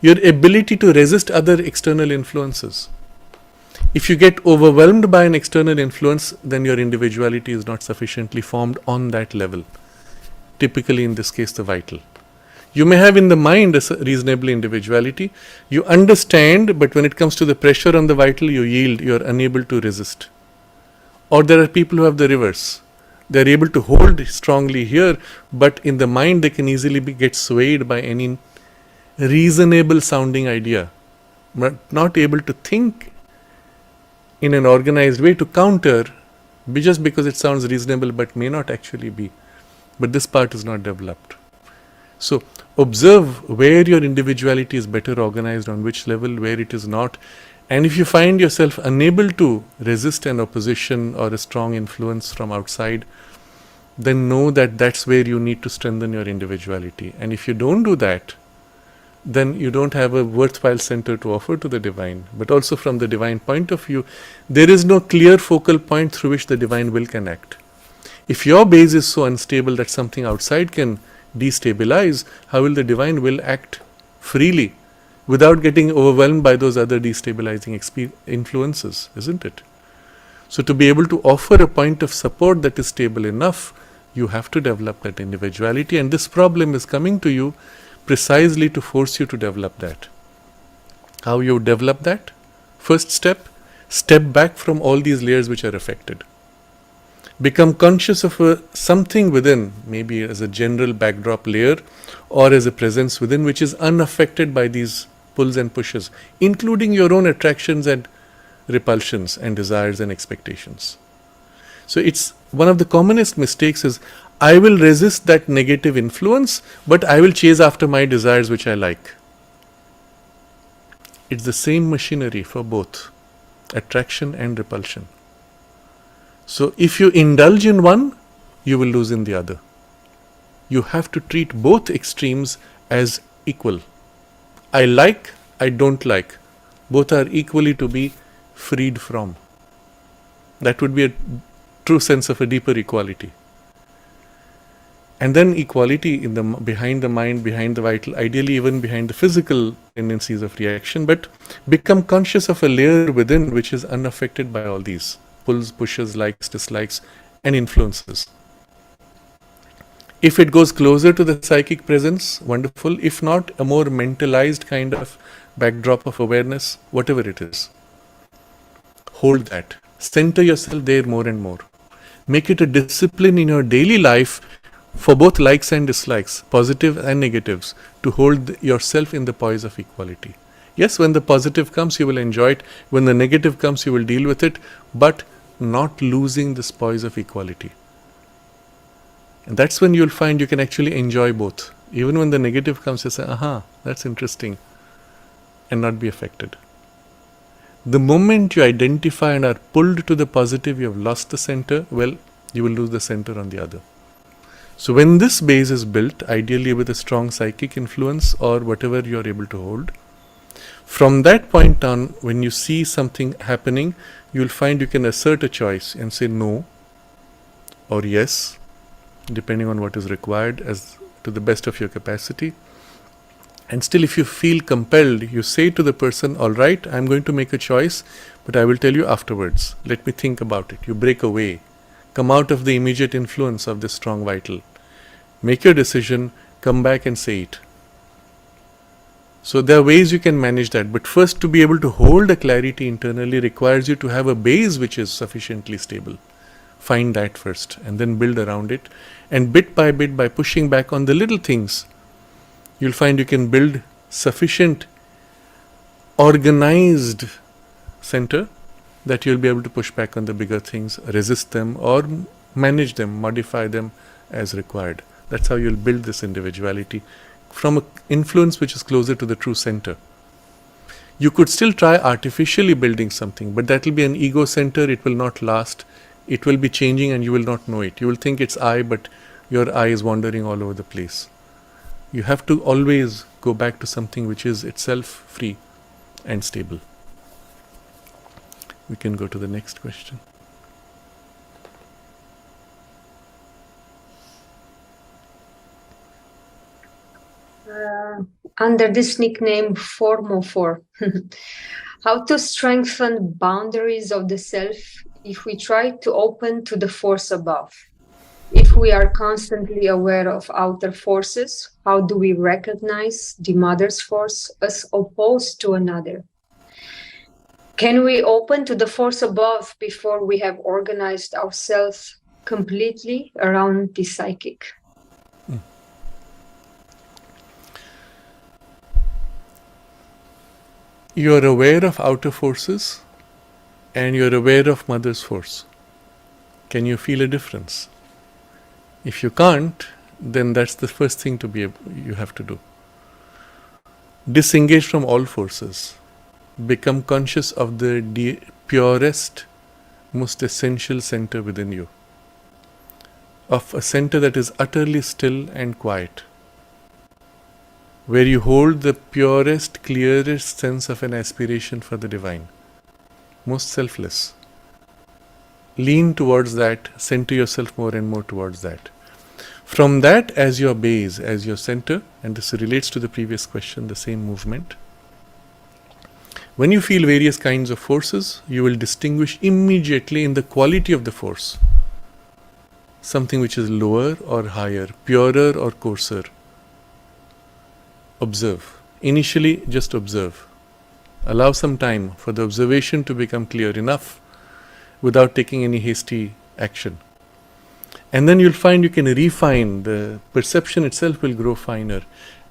your ability to resist other external influences. If you get overwhelmed by an external influence, then your individuality is not sufficiently formed on that level. Typically, in this case, the vital. You may have in the mind a reasonable individuality. You understand, but when it comes to the pressure on the vital, you yield, you are unable to resist. Or there are people who have the reverse. They are able to hold strongly here, but in the mind they can easily get swayed by any reasonable sounding idea, but not able to think in an organized way to counter just because it sounds reasonable but may not actually be. But this part is not developed. So observe where your individuality is better organized, on which level, where it is not. And if you find yourself unable to resist an opposition or a strong influence from outside, then know that that's where you need to strengthen your individuality. And if you don't do that, then you don't have a worthwhile center to offer to the divine. But also from the divine point of view, there is no clear focal point through which the divine will can act. If your base is so unstable that something outside can destabilize, how will the divine will act freely without getting overwhelmed by those other destabilizing influences, isn't it? So to be able to offer a point of support that is stable enough, you have to develop that individuality, and this problem is coming to you precisely to force you to develop that. How you develop that? First step back from all these layers which are affected. Become conscious of something within, maybe as a general backdrop layer or as a presence within which is unaffected by these pulls and pushes, including your own attractions and repulsions and desires and expectations. So it's one of the commonest mistakes is, I will resist that negative influence, but I will chase after my desires which I like. It's the same machinery for both attraction and repulsion. So if you indulge in one, you will lose in the other. You have to treat both extremes as equal. I like, I don't like. Both are equally to be freed from. That would be a true sense of a deeper equality. And then equality in behind the mind, behind the vital, ideally even behind the physical tendencies of reaction, but become conscious of a layer within which is unaffected by all these pulls, pushes, likes, dislikes, and influences. If it goes closer to the psychic presence, wonderful. If not, a more mentalized kind of backdrop of awareness, whatever it is. Hold that. Center yourself there more and more. Make it a discipline in your daily life for both likes and dislikes, positive and negatives, to hold yourself in the poise of equality. Yes, when the positive comes, you will enjoy it. When the negative comes, you will deal with it, but not losing this poise of equality. And that's when you'll find you can actually enjoy both. Even when the negative comes, you say, aha, that's interesting, and not be affected. The moment you identify and are pulled to the positive, you have lost the center, well, you will lose the center on the other. So when this base is built, ideally with a strong psychic influence or whatever you are able to hold, from that point on, when you see something happening, you will find you can assert a choice and say no or yes, depending on what is required as to the best of your capacity. And still, if you feel compelled, you say to the person, all right, I'm going to make a choice, but I will tell you afterwards. Let me think about it. You break away. Come out of the immediate influence of this strong vital. Make your decision, come back and say it. So there are ways you can manage that. But first, to be able to hold a clarity internally requires you to have a base which is sufficiently stable. Find that first and then build around it. And bit by bit, by pushing back on the little things, you'll find you can build sufficient organized center that you'll be able to push back on the bigger things, resist them or manage them, modify them as required. That's how you'll build this individuality from an influence which is closer to the true center. You could still try artificially building something, but that will be an ego center. It will not last. It will be changing and you will not know it. You will think it's I, but your I is wandering all over the place. You have to always go back to something which is itself free and stable. We can go to the next question. under this nickname Formophore. How to strengthen boundaries of the self if we try to open to the force above. If we are constantly aware of outer forces, how do we recognize the mother's force as opposed to another? Can we open to the force above before we have organized ourselves completely around the psychic? You are aware of outer forces and you are aware of mother's force. Can you feel a difference? If you can't, then that's the first thing you have to do. Disengage from all forces. Become conscious of the purest, most essential center within you. Of a center that is utterly still and quiet. Where you hold the purest, clearest sense of an aspiration for the divine. Most selfless. Lean towards that, center yourself more and more towards that. From that as your base, as your center, and this relates to the previous question, the same movement. When you feel various kinds of forces, you will distinguish immediately in the quality of the force. Something which is lower or higher, purer or coarser. Observe. Initially, just observe. Allow some time for the observation to become clear enough without taking any hasty action. And then you'll find you can refine, the perception itself will grow finer.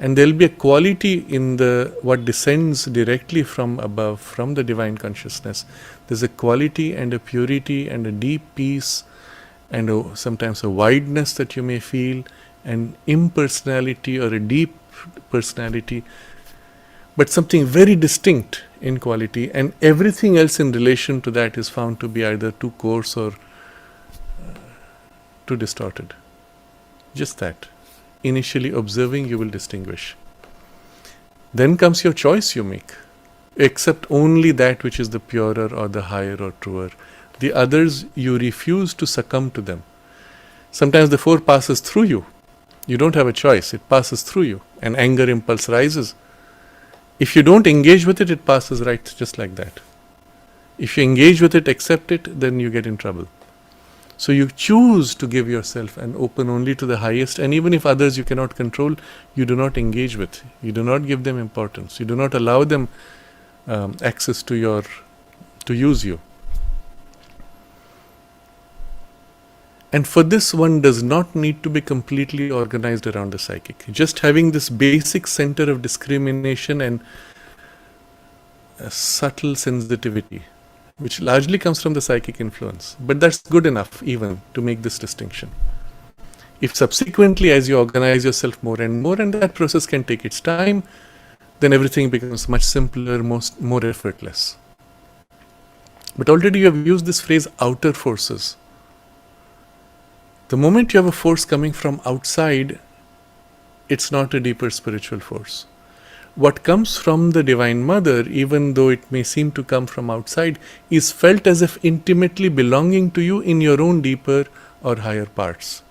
And there'll be a quality in what descends directly from above, from the divine consciousness. There's a quality and a purity and a deep peace and sometimes a wideness that you may feel, an impersonality or a deep personality, but something very distinct in quality, and everything else in relation to that is found to be either too coarse or too distorted. Just that. Initially observing, you will distinguish. Then comes your choice you make. Accept only that which is the purer or the higher or truer. The others, you refuse to succumb to them. Sometimes the four passes through you. You don't have a choice. It passes through you. An anger impulse rises. If you don't engage with it, it passes right just like that. If you engage with it, accept it, then you get in trouble. So you choose to give yourself and open only to the highest, and even if others you cannot control, you do not engage with. You do not give them importance. You do not allow them access to use you. And for this, one does not need to be completely organized around the psychic. Just having this basic center of discrimination and a subtle sensitivity, which largely comes from the psychic influence. But that's good enough even to make this distinction. If subsequently, as you organize yourself more and more, and that process can take its time, then everything becomes much simpler, more effortless. But already you have used this phrase, outer forces. The moment you have a force coming from outside, it's not a deeper spiritual force. What comes from the Divine Mother, even though it may seem to come from outside, is felt as if intimately belonging to you in your own deeper or higher parts.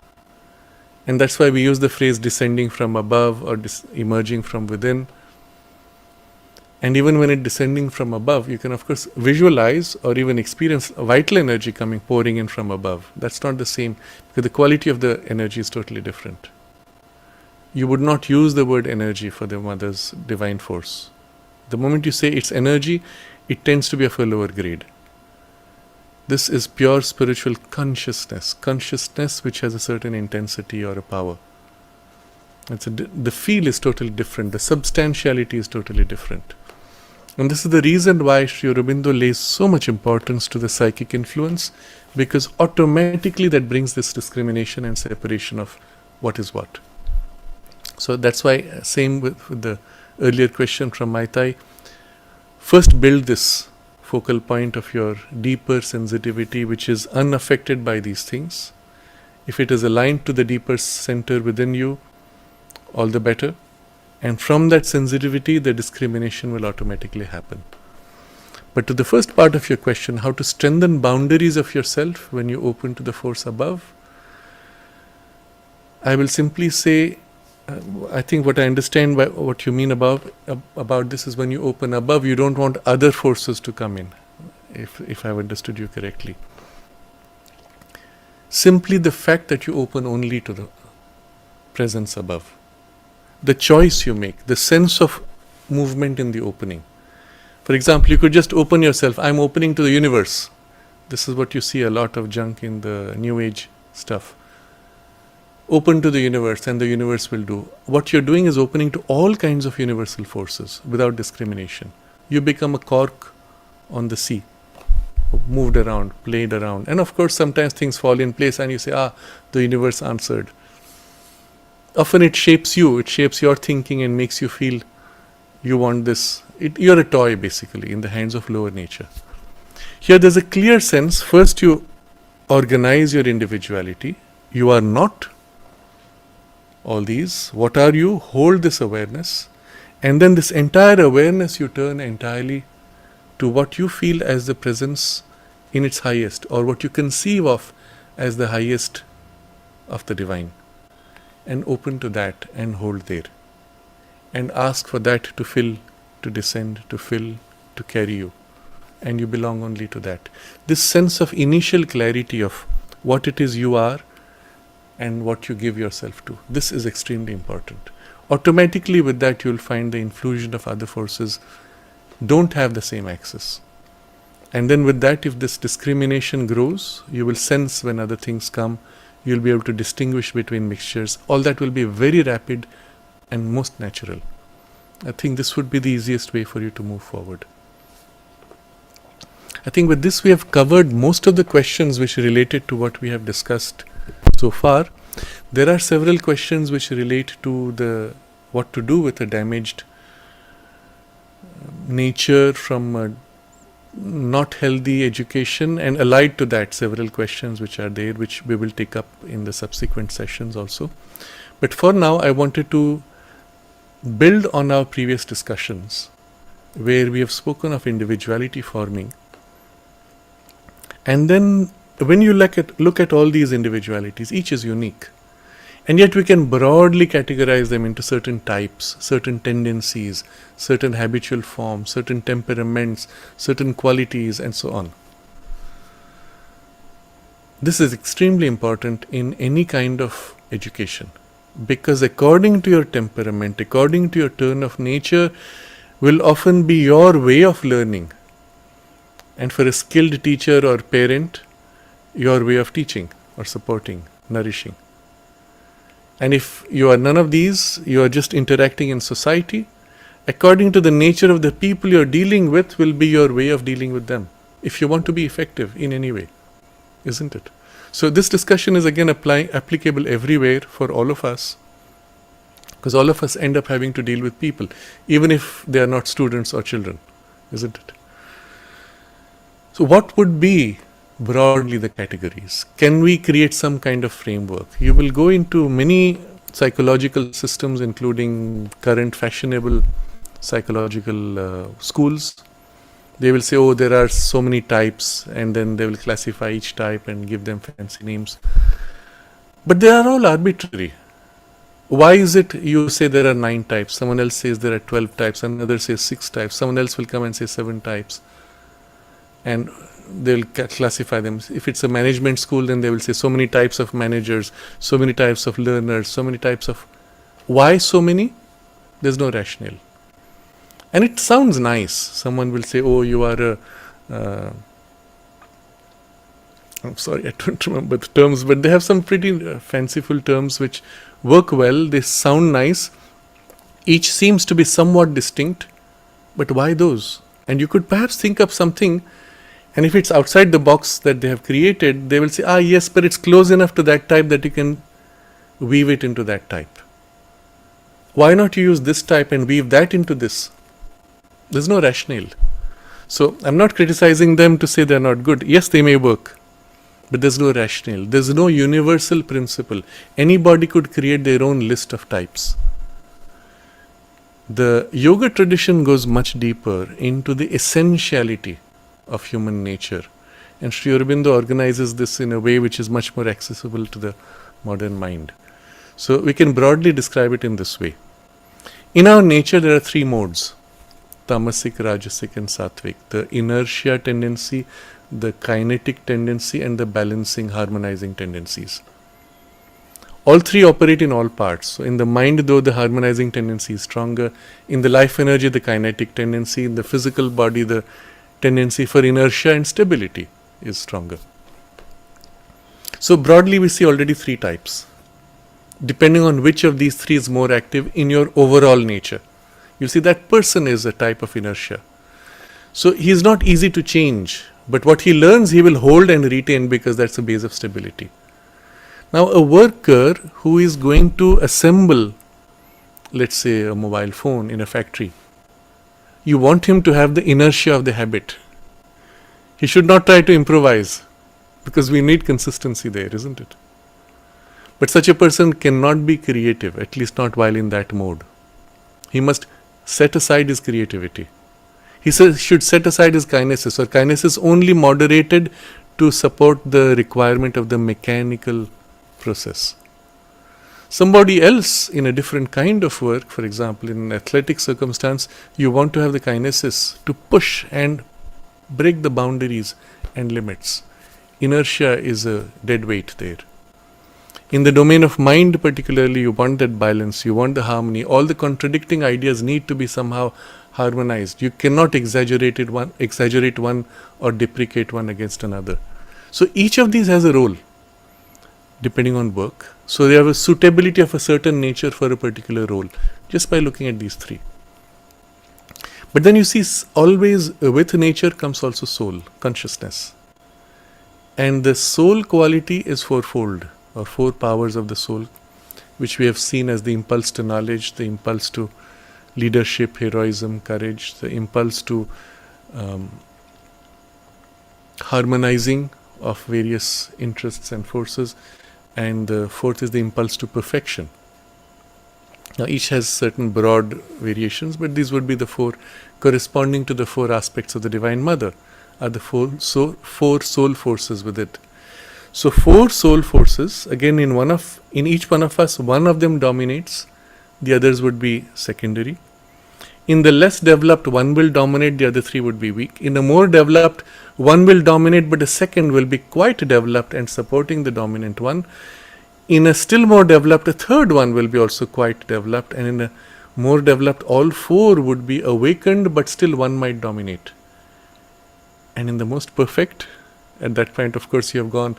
And that's why we use the phrase descending from above or emerging from within. And even when it's descending from above, you can of course visualize or even experience vital energy pouring in from above. That's not the same, because the quality of the energy is totally different. You would not use the word energy for the Mother's divine force. The moment you say it's energy, it tends to be of a lower grade. This is pure spiritual consciousness which has a certain intensity or a power. The feel is totally different, the substantiality is totally different. And this is the reason why Sri Aurobindo lays so much importance to the psychic influence, because automatically that brings this discrimination and separation of what is what. So that's why, same with the earlier question from Maitai, first build this focal point of your deeper sensitivity which is unaffected by these things. If it is aligned to the deeper center within you, all the better. And from that sensitivity, the discrimination will automatically happen. But to the first part of your question, how to strengthen boundaries of yourself when you open to the force above, I will simply say, I think what I understand by what you mean about this is when you open above, you don't want other forces to come in, if I've understood you correctly. Simply the fact that you open only to the presence above, the choice you make, the sense of movement in the opening. For example, you could just open yourself. I'm opening to the universe. This is what you see a lot of junk in the New Age stuff. Open to the universe and the universe will do. What you're doing is opening to all kinds of universal forces without discrimination. You become a cork on the sea, moved around, played around. And of course, sometimes things fall in place and you say, the universe answered. Often it shapes you, it shapes your thinking and makes you feel you want this. You're a toy basically in the hands of lower nature. Here there's a clear sense. First you organize your individuality. You are not all these. What are you? Hold this awareness. And then this entire awareness you turn entirely to what you feel as the presence in its highest, or what you conceive of as the highest of the divine. And open to that and hold there. And ask for that to fill, to descend, to fill, to carry you. And you belong only to that. This sense of initial clarity of what it is you are and what you give yourself to. This is extremely important. Automatically with that you will find the influsion of other forces don't have the same access. And then with that, if this discrimination grows, you will sense when other things come, you will be able to distinguish between mixtures. All that will be very rapid and most natural. I think this would be the easiest way for you to move forward. I think with this we have covered most of the questions which related to what we have discussed so far. There are several questions which relate to what to do with a damaged nature from a not healthy education, and allied to that several questions which are there, which we will take up in the subsequent sessions also. But for now I wanted to build on our previous discussions where we have spoken of individuality forming. And then when you look at all these individualities, each is unique. And yet we can broadly categorize them into certain types, certain tendencies, certain habitual forms, certain temperaments, certain qualities, and so on. This is extremely important in any kind of education, because according to your temperament, according to your turn of nature, will often be your way of learning. And for a skilled teacher or parent, your way of teaching or supporting, nourishing. And if you are none of these, you are just interacting in society, according to the nature of the people you are dealing with will be your way of dealing with them, if you want to be effective in any way, isn't it? So this discussion is again applicable everywhere for all of us, because all of us end up having to deal with people, even if they are not students or children, isn't it? So what would be broadly the categories? Can we create some kind of framework? You will go into many psychological systems, including current fashionable psychological schools. They will say, there are so many types, and then they will classify each type and give them fancy names. But they are all arbitrary. Why is it you say there are 9 types, someone else says there are 12 types, another says 6 types, someone else will come and say 7 types. And they'll classify them. If it's a management school, then they will say so many types of managers, so many types of learners, so many types of... Why so many? There's no rationale. And it sounds nice. Someone will say, you are a... I'm sorry, I don't remember the terms, but they have some pretty fanciful terms which work well. They sound nice. Each seems to be somewhat distinct. But why those? And you could perhaps think of something. And if it's outside the box that they have created, they will say, yes, but it's close enough to that type that you can weave it into that type. Why not use this type and weave that into this? There's no rationale. So I'm not criticizing them to say they're not good. Yes, they may work, but there's no rationale. There's no universal principle. Anybody could create their own list of types. The yoga tradition goes much deeper into the essentiality of human nature, and Sri Aurobindo organizes this in a way which is much more accessible to the modern mind. So we can broadly describe it in this way. In our nature, there are three modes: tamasic, rajasic, and sattvic. The inertia tendency, the kinetic tendency, and the balancing, harmonizing tendencies. All three operate in all parts. So in the mind, though, the harmonizing tendency is stronger. In the life energy, the kinetic tendency. In the physical body, the tendency for inertia and stability is stronger. So broadly, we see already three types, depending on which of these three is more active in your overall nature. You see, that person is a type of inertia. So he is not easy to change, but what he learns, he will hold and retain, because that's a base of stability. Now, a worker who is going to assemble, let's say, a mobile phone in a factory, you want him to have the inertia of the habit. He should not try to improvise, because we need consistency there, isn't it? But such a person cannot be creative, at least not while in that mode. He must set aside his creativity. He should set aside his kinesis, or kinesis only moderated to support the requirement of the mechanical process. Somebody else in a different kind of work, for example, in an athletic circumstance, you want to have the kinesis to push and break the boundaries and limits. Inertia is a dead weight there. In the domain of mind particularly, you want that balance, you want the harmony. All the contradicting ideas need to be somehow harmonized. You cannot exaggerate one or deprecate one against another. So each of these has a role, depending on work. So they have a suitability of a certain nature for a particular role, just by looking at these three. But then you see, always with nature comes also soul, consciousness. And the soul quality is fourfold, or four powers of the soul, which we have seen as the impulse to knowledge, the impulse to leadership, heroism, courage, the impulse to harmonizing of various interests and forces, and the fourth is the impulse to perfection. Now each has certain broad variations, but these would be the four corresponding to the four aspects of the Divine Mother, are the four soul forces with it. So four soul forces, again in each one of us, one of them dominates, the others would be secondary. In the less developed, one will dominate, the other three would be weak. In a more developed, one will dominate, but the second will be quite developed and supporting the dominant one. In a still more developed, a third one will be also quite developed, and in a more developed, all four would be awakened, but still one might dominate. And in the most perfect, at that point, of course, you have gone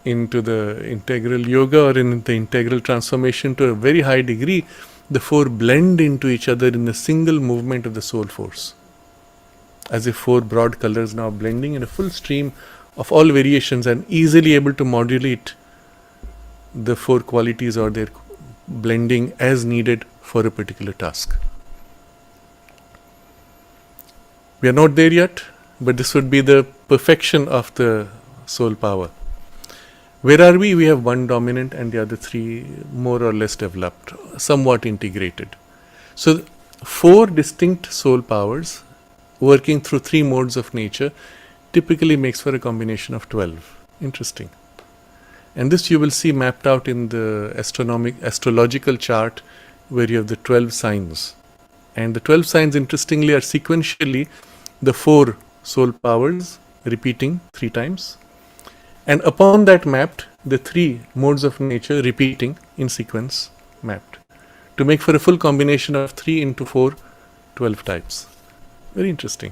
into the integral yoga or in the integral transformation to a very high degree. The four blend into each other in a single movement of the soul force, as if four broad colors now blending in a full stream of all variations and easily able to modulate the four qualities or their blending as needed for a particular task. We are not there yet, but this would be the perfection of the soul power. Where are we? We have one dominant and the other three more or less developed, somewhat integrated. So four distinct soul powers working through three modes of nature typically makes for a combination of 12. Interesting. And this you will see mapped out in the astrological chart, where you have the 12 signs. And the 12 signs, interestingly, are sequentially the four soul powers repeating 3 times. And upon that mapped, the 3 modes of nature repeating in sequence mapped, to make for a full combination of 3 into 4, 12 types. Very interesting.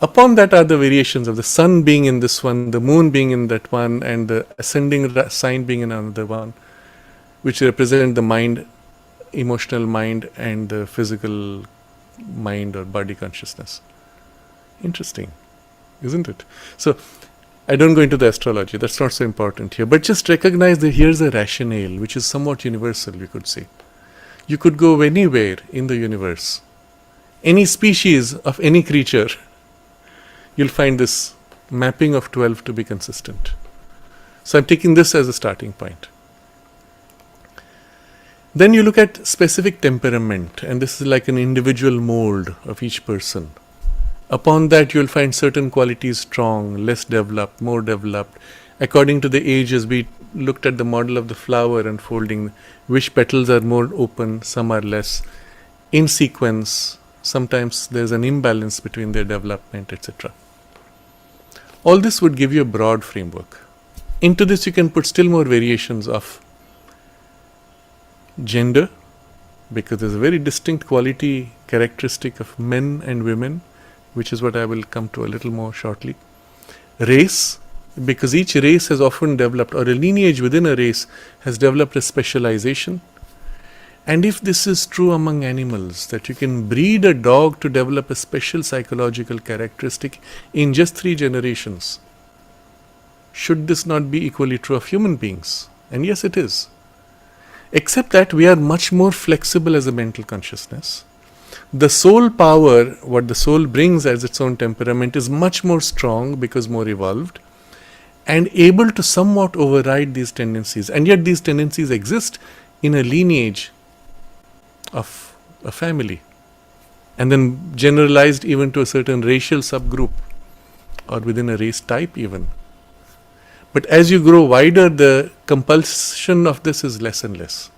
Upon that are the variations of the sun being in this one, the moon being in that one, and the ascending sign being in another one, which represent the mind, emotional mind, and the physical mind or body consciousness. Interesting, isn't it? So, I don't go into the astrology, that's not so important here, but just recognize that here's a rationale which is somewhat universal, we could say. You could go anywhere in the universe, any species of any creature, you'll find this mapping of 12 to be consistent. So I'm taking this as a starting point. Then you look at specific temperament, and this is like an individual mold of each person. Upon that, you'll find certain qualities strong, less developed, more developed. According to the age, as we looked at the model of the flower unfolding, which petals are more open, some are less, in sequence. Sometimes there's an imbalance between their development, etc. All this would give you a broad framework. Into this, you can put still more variations of gender, because there's a very distinct quality characteristic of men and women, which is what I will come to a little more shortly. Race, because each race has often developed, or a lineage within a race has developed a specialization. And if this is true among animals, that you can breed a dog to develop a special psychological characteristic in just 3 generations, should this not be equally true of human beings? And yes, it is. Except that we are much more flexible as a mental consciousness. The soul power, what the soul brings as its own temperament, is much more strong because more evolved and able to somewhat override these tendencies. And yet these tendencies exist in a lineage of a family, and then generalized even to a certain racial subgroup or within a race type even. But as you grow wider, the compulsion of this is less and less,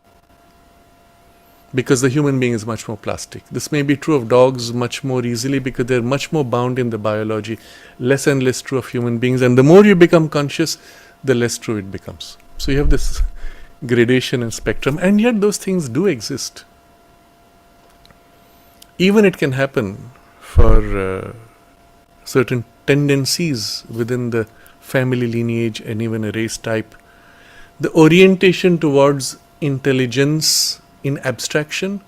because the human being is much more plastic. This may be true of dogs much more easily because they're much more bound in the biology, less and less true of human beings. And the more you become conscious, the less true it becomes. So you have this gradation and spectrum, and yet those things do exist. Even it can happen for certain tendencies within the family lineage and even a race type. The orientation towards intelligence in abstraction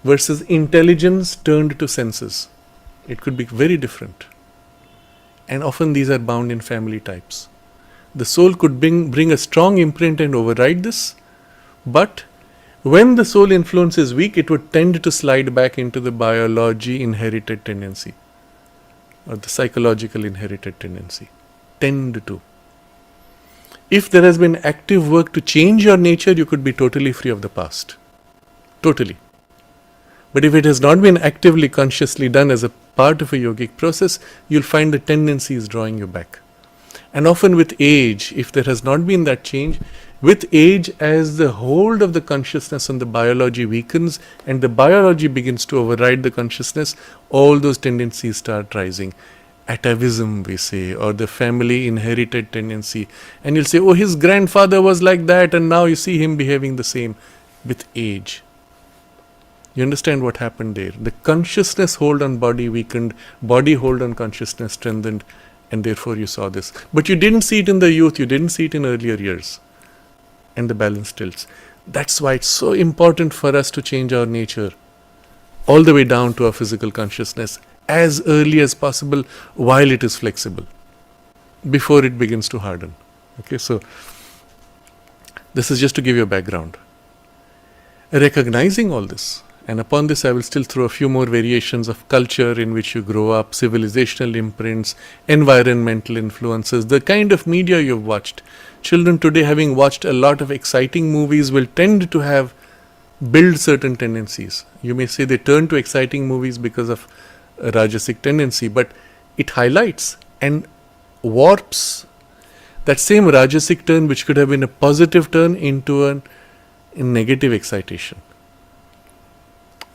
versus intelligence turned to senses. It could be very different. And often these are bound in family types. The soul could bring a strong imprint and override this, but when the soul influence is weak, it would tend to slide back into the biology inherited tendency or the psychological inherited tendency. Tend to. If there has been active work to change your nature, you could be totally free of the past. Totally. But if it has not been actively, consciously done as a part of a yogic process, you'll find the tendencies drawing you back. And often with age, if there has not been that change, with age, as the hold of the consciousness on the biology weakens and the biology begins to override the consciousness, all those tendencies start rising. Atavism, we say, or the family inherited tendency. And you'll say, oh, his grandfather was like that, and now you see him behaving the same. With age. You understand what happened there? The consciousness hold on body weakened, body hold on consciousness strengthened, and therefore you saw this. But you didn't see it in the youth, you didn't see it in earlier years. And the balance tilts. That's why it's so important for us to change our nature all the way down to our physical consciousness as early as possible while it is flexible, before it begins to harden. Okay, so this is just to give you a background. Recognizing all this, and upon this I will still throw a few more variations of culture in which you grow up, civilizational imprints, environmental influences, the kind of media you've watched. Children today, having watched a lot of exciting movies, will tend to build certain tendencies. You may say they turn to exciting movies because of a rajasic tendency, but it highlights and warps that same rajasic turn, which could have been a positive turn, into a negative excitation.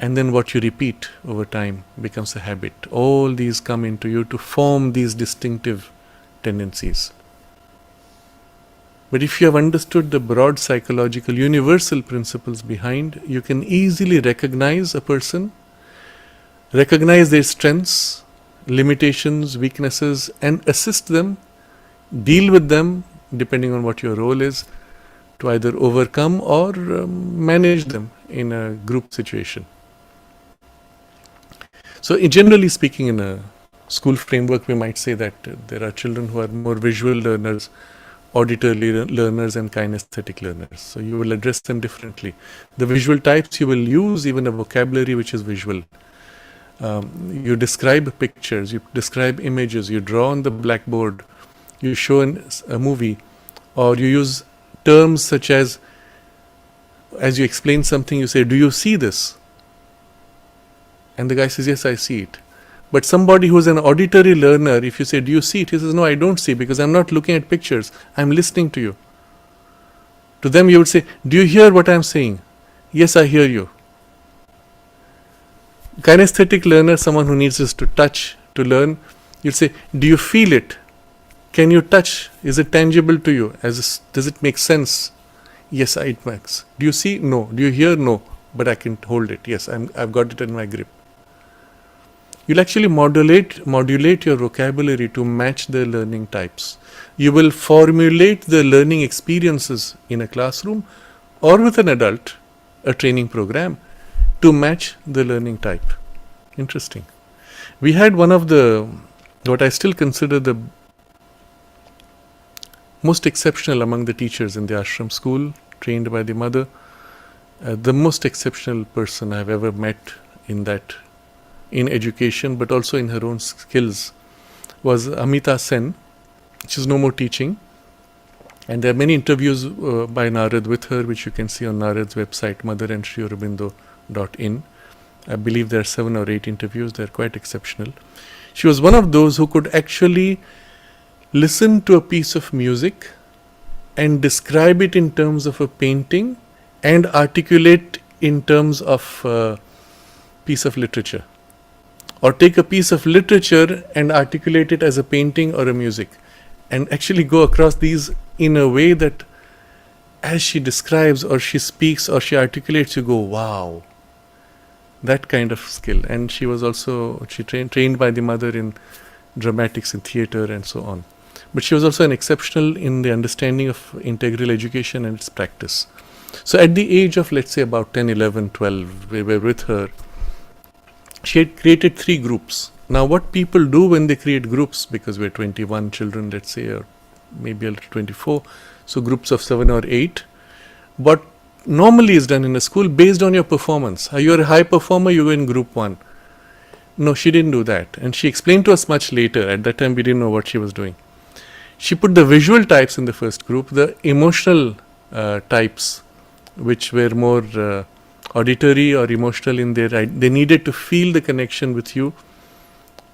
And then what you repeat over time becomes a habit. All these come into you to form these distinctive tendencies. But if you have understood the broad psychological universal principles behind, you can easily recognize a person, recognize their strengths, limitations, weaknesses, and assist them, deal with them, depending on what your role is, to either overcome or manage them in a group situation. So generally speaking, in a school framework, we might say that there are children who are more visual learners, auditory learners, and kinesthetic learners. So you will address them differently. The visual types, you will use even a vocabulary which is visual. You describe pictures, you describe images, you draw on the blackboard, you show a movie, or you use terms such as you explain something, you say, do you see this? And the guy says, yes, I see it. But somebody who's an auditory learner, if you say, do you see it? He says, no, I don't see, because I'm not looking at pictures. I'm listening to you. To them you would say, do you hear what I am saying? Yes, I hear you. Kinesthetic learner, someone who needs us to touch, to learn, you'll say, do you feel it? Can you touch? Is it tangible to you? Does it make sense? Yes, it makes. Do you see? No. Do you hear? No. But I can hold it. Yes, I've got it in my grip. You'll actually modulate your vocabulary to match the learning types. You will formulate the learning experiences in a classroom or with an adult, a training program, to match the learning type. Interesting. We had one of what I still consider the most exceptional among the teachers in the ashram school, trained by the mother, the most exceptional person I've ever met in education, but also in her own skills, was Amita Sen. She's no more teaching. And there are many interviews by Narad with her, which you can see on Narad's website, motherandshriaurobindo.in. I believe there are 7 or 8 interviews. They're quite exceptional. She was one of those who could actually listen to a piece of music and describe it in terms of a painting and articulate in terms of a piece of literature. Or take a piece of literature and articulate it as a painting or a music. And actually go across these in a way that as she describes or she speaks or she articulates, you go, wow. That kind of skill. And she was also, trained by the mother in dramatics and theatre and so on. But she was also an exceptional in the understanding of integral education and its practice. So at the age of, let's say, about 10, 11, 12, we were with her. She had created 3 groups. Now what people do when they create groups, because we're 21 children, let's say, or maybe a little 24, so groups of 7 or 8, what normally is done in a school based on your performance. You're a high performer, you go in group 1. No, she didn't do that. And she explained to us much later. At that time, we didn't know what she was doing. She put the visual types in the first group, the emotional types, which were more auditory or emotional in their, they needed to feel the connection with you,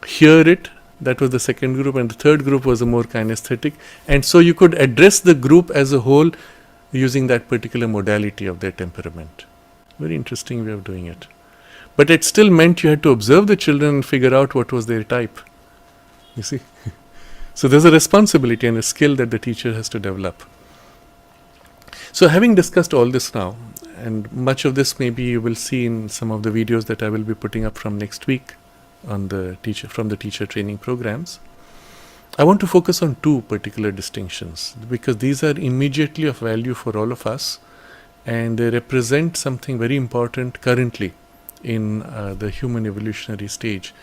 hear it. That was the second group, and the third group was a more kinesthetic. And so you could address the group as a whole using that particular modality of their temperament. Very interesting way of doing it. But it still meant you had to observe the children and figure out what was their type. You see? So there's a responsibility and a skill that the teacher has to develop. So having discussed all this now, and much of this maybe you will see in some of the videos that I will be putting up from next week on the teacher training programs, I want to focus on 2 particular distinctions, because these are immediately of value for all of us, and they represent something very important currently in the human evolutionary stage.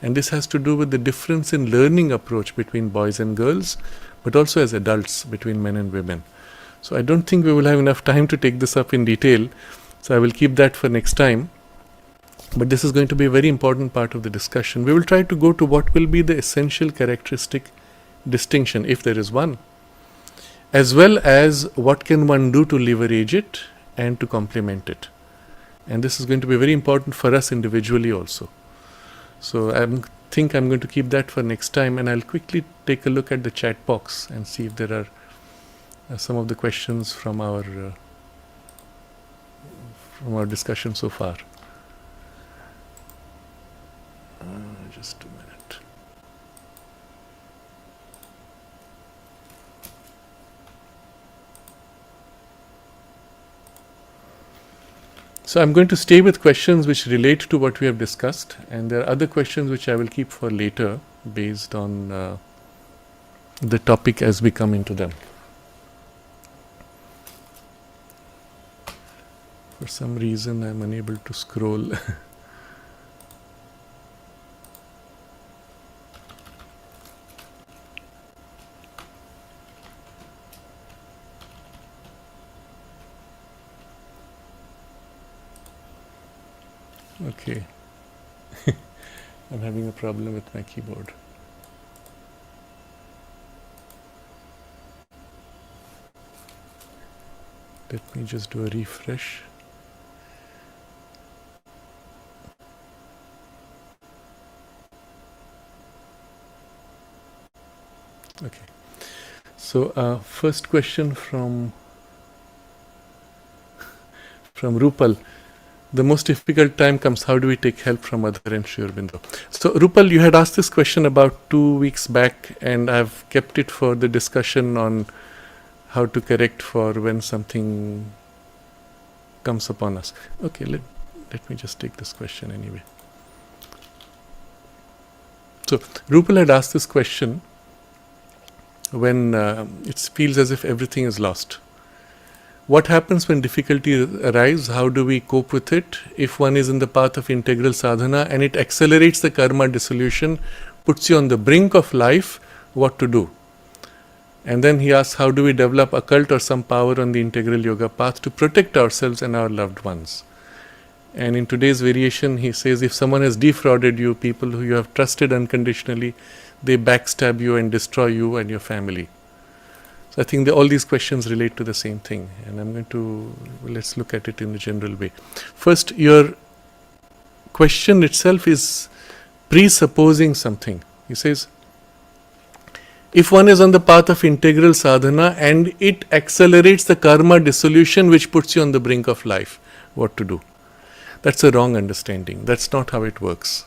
And this has to do with the difference in learning approach between boys and girls, but also as adults between men and women. So I don't think we will have enough time to take this up in detail, so I will keep that for next time. But this is going to be a very important part of the discussion. We will try to go to what will be the essential characteristic distinction, if there is one, as well as what can one do to leverage it and to complement it. And this is going to be very important for us individually also. So I think I'm going to keep that for next time, and I'll quickly take a look at the chat box and see if there are some of the questions from our discussion so far. Just a minute. So I'm going to stay with questions which relate to what we have discussed, and there are other questions which I will keep for later based on the topic as we come into them. For some reason I'm unable to scroll. Okay. I'm having a problem with my keyboard. Let me just do a refresh. Okay. So first question from from Rupal. The most difficult time comes, how do we take help from other, and Sri Aurobindo. So Rupal, you had asked this question about 2 weeks back, and I've kept it for the discussion on how to correct for when something comes upon us. Okay, let me just take this question anyway. So Rupal had asked this question when it feels as if everything is lost. What happens when difficulty arises? How do we cope with it? If one is in the path of integral sadhana and it accelerates the karma dissolution, puts you on the brink of life, what to do? And then he asks, how do we develop occult or some power on the integral yoga path to protect ourselves and our loved ones? And in today's variation, he says, if someone has defrauded you, people who you have trusted unconditionally, they backstab you and destroy you and your family. So I think all these questions relate to the same thing. And I'm going to, let's look at it in a general way. First, your question itself is presupposing something. He says, if one is on the path of integral sadhana and it accelerates the karma dissolution which puts you on the brink of life, what to do? That's a wrong understanding. That's not how it works.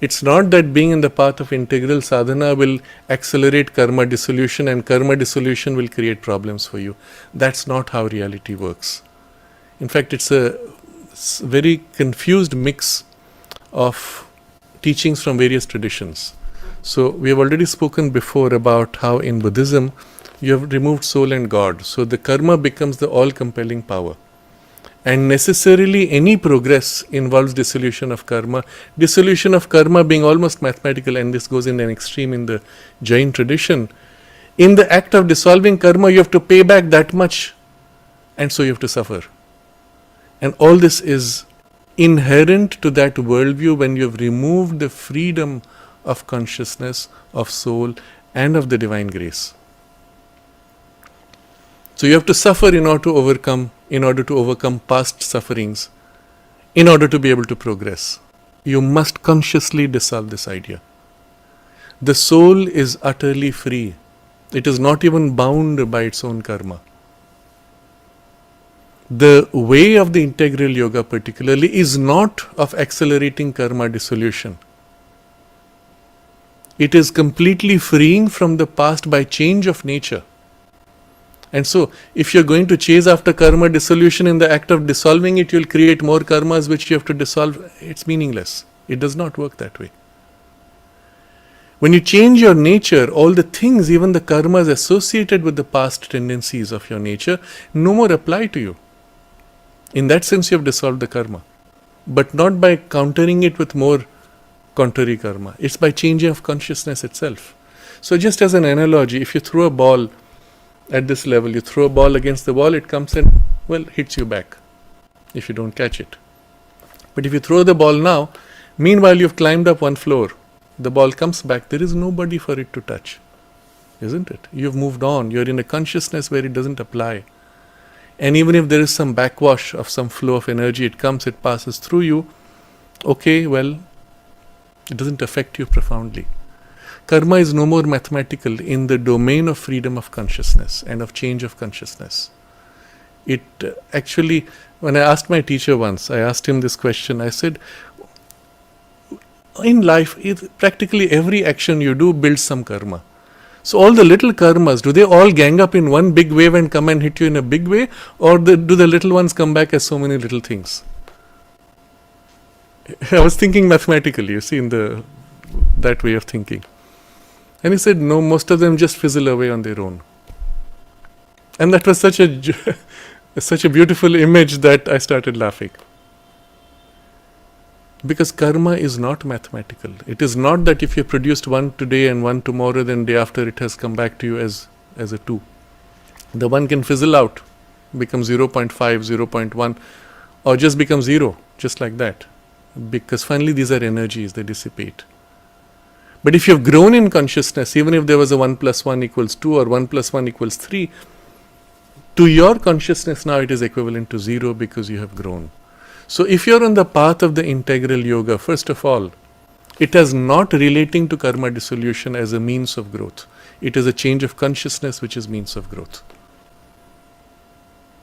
It's not that being in the path of integral sadhana will accelerate karma dissolution and karma dissolution will create problems for you. That's not how reality works. In fact, it's a very confused mix of teachings from various traditions. So we have already spoken before about how in Buddhism you have removed soul and God. So the karma becomes the all-compelling power. And necessarily any progress involves dissolution of karma. Dissolution of karma being almost mathematical, and this goes in an extreme in the Jain tradition. In the act of dissolving karma, you have to pay back that much, and so you have to suffer. And all this is inherent to that worldview when you have removed the freedom of consciousness, of soul, and of the divine grace. So you have to suffer in order to overcome past sufferings, in order to be able to progress. You must consciously dissolve this idea. The soul is utterly free. It is not even bound by its own karma. The way of the integral yoga particularly is not of accelerating karma dissolution. It is completely freeing from the past by change of nature. And so, if you're going to chase after karma dissolution in the act of dissolving it, you'll create more karmas which you have to dissolve. It's meaningless. It does not work that way. When you change your nature, all the things, even the karmas associated with the past tendencies of your nature, no more apply to you. In that sense, you have dissolved the karma. But not by countering it with more contrary karma. It's by changing of consciousness itself. So just as an analogy, if you throw a ball at this level, you throw a ball against the wall, it comes and, hits you back if you don't catch it. But if you throw the ball now, meanwhile you've climbed up one floor, the ball comes back, there is nobody for it to touch, isn't it? You've moved on, you're in a consciousness where it doesn't apply. And even if there is some backwash of some flow of energy, it comes, it passes through you, it doesn't affect you profoundly. Karma is no more mathematical in the domain of freedom of consciousness and of change of consciousness. It actually, when I asked my teacher once, I asked him this question, I said, in life, practically every action you do builds some karma. So all the little karmas, do they all gang up in one big wave and come and hit you in a big way? Or do the little ones come back as so many little things? I was thinking mathematically, you see, in that way of thinking. And he said, no, most of them just fizzle away on their own. And that was such a beautiful image that I started laughing. Because karma is not mathematical. It is not that if you produced one today and one tomorrow, then day after it has come back to you as a 2. The one can fizzle out, become 0.5, 0.1, or just become 0, just like that. Because finally these are energies, they dissipate. But if you have grown in consciousness, even if there was a 1 plus 1 equals 2 or 1 plus 1 equals 3, to your consciousness now it is equivalent to 0 because you have grown. So if you are on the path of the integral yoga, first of all, it is not relating to karma dissolution as a means of growth. It is a change of consciousness which is means of growth.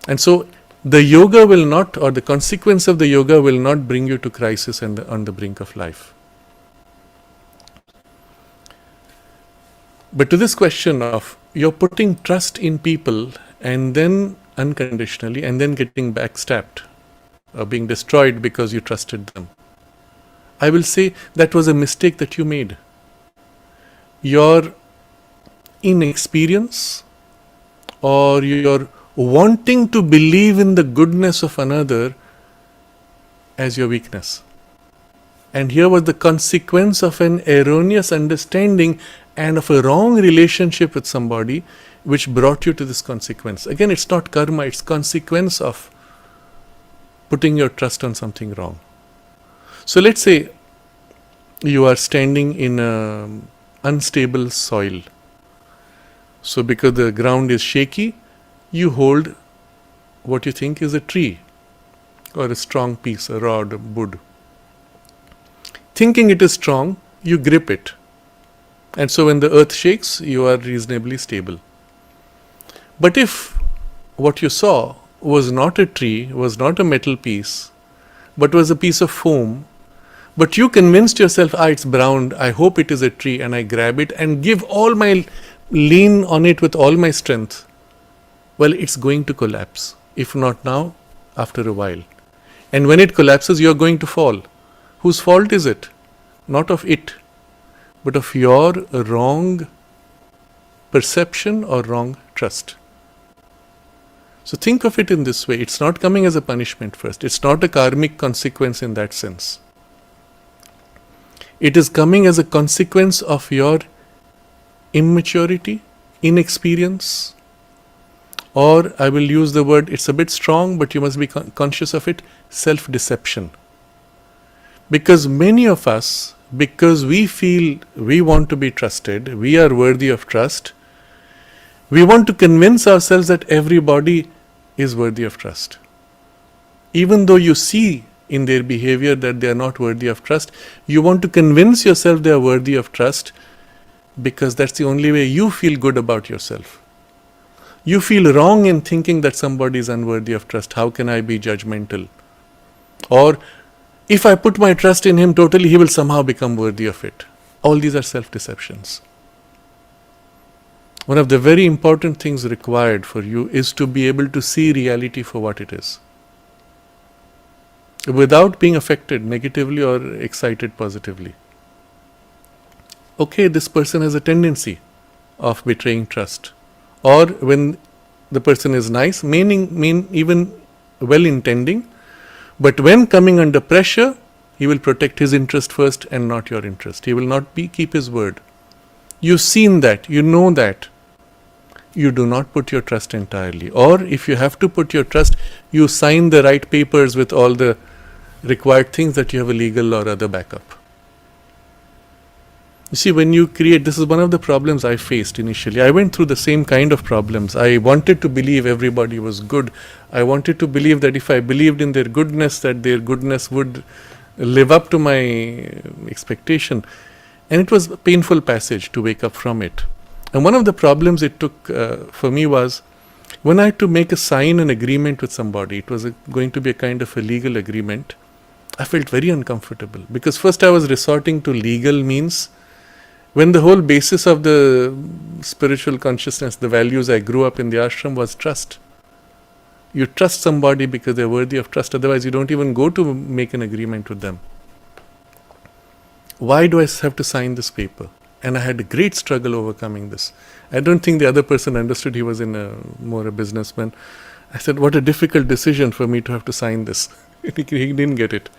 And so the yoga will not, or the consequence of the yoga will not bring you to crisis and on the brink of life. But to this question of you're putting trust in people and then unconditionally and then getting backstabbed or being destroyed because you trusted them, I will say that was a mistake that you made. Your inexperience or your wanting to believe in the goodness of another as your weakness. And here was the consequence of an erroneous understanding and of a wrong relationship with somebody which brought you to this consequence. Again, it's not karma, it's consequence of putting your trust on something wrong. So let's say you are standing in unstable soil. So because the ground is shaky, you hold what you think is a tree or a strong piece, a rod, a wood. Thinking it is strong, you grip it. And so when the earth shakes, you are reasonably stable. But if what you saw was not a tree, was not a metal piece, but was a piece of foam, but you convinced yourself, it's brown, I hope it is a tree, and I grab it and give all my lean on it with all my strength, well, it's going to collapse. If not now, after a while. And when it collapses, you are going to fall. Whose fault is it? Not of it, but of your wrong perception or wrong trust. So think of it in this way. It's not coming as a punishment first. It's not a karmic consequence in that sense. It is coming as a consequence of your immaturity, inexperience, or I will use the word, it's a bit strong, but you must be conscious of it, self-deception. Because many of us, because we feel we want to be trusted, we are worthy of trust, we want to convince ourselves that everybody is worthy of trust. Even though you see in their behavior that they are not worthy of trust, you want to convince yourself they are worthy of trust because that's the only way you feel good about yourself. You feel wrong in thinking that somebody is unworthy of trust. How can I be judgmental? Or if I put my trust in him totally, he will somehow become worthy of it. All these are self-deceptions. One of the very important things required for you is to be able to see reality for what it is, without being affected negatively or excited positively. Okay, this person has a tendency of betraying trust. Or when the person is nice, even well-intending, but when coming under pressure, he will protect his interest first and not your interest. He will not keep his word. You've seen that, you know that. You do not put your trust entirely. Or if you have to put your trust, you sign the right papers with all the required things that you have a legal or other backup. You see, when you create, this is one of the problems I faced initially. I went through the same kind of problems. I wanted to believe everybody was good. I wanted to believe that if I believed in their goodness, that their goodness would live up to my expectation. And it was a painful passage to wake up from it. And one of the problems it took for me was when I had to sign an agreement with somebody, it was going to be a kind of a legal agreement, I felt very uncomfortable. Because first I was resorting to legal means, when the whole basis of the spiritual consciousness, the values I grew up in the ashram was trust. You trust somebody because they're worthy of trust, otherwise you don't even go to make an agreement with them. Why do I have to sign this paper? And I had a great struggle overcoming this. I don't think the other person understood. He was more a businessman. I said, what a difficult decision for me to have to sign this. He didn't get it.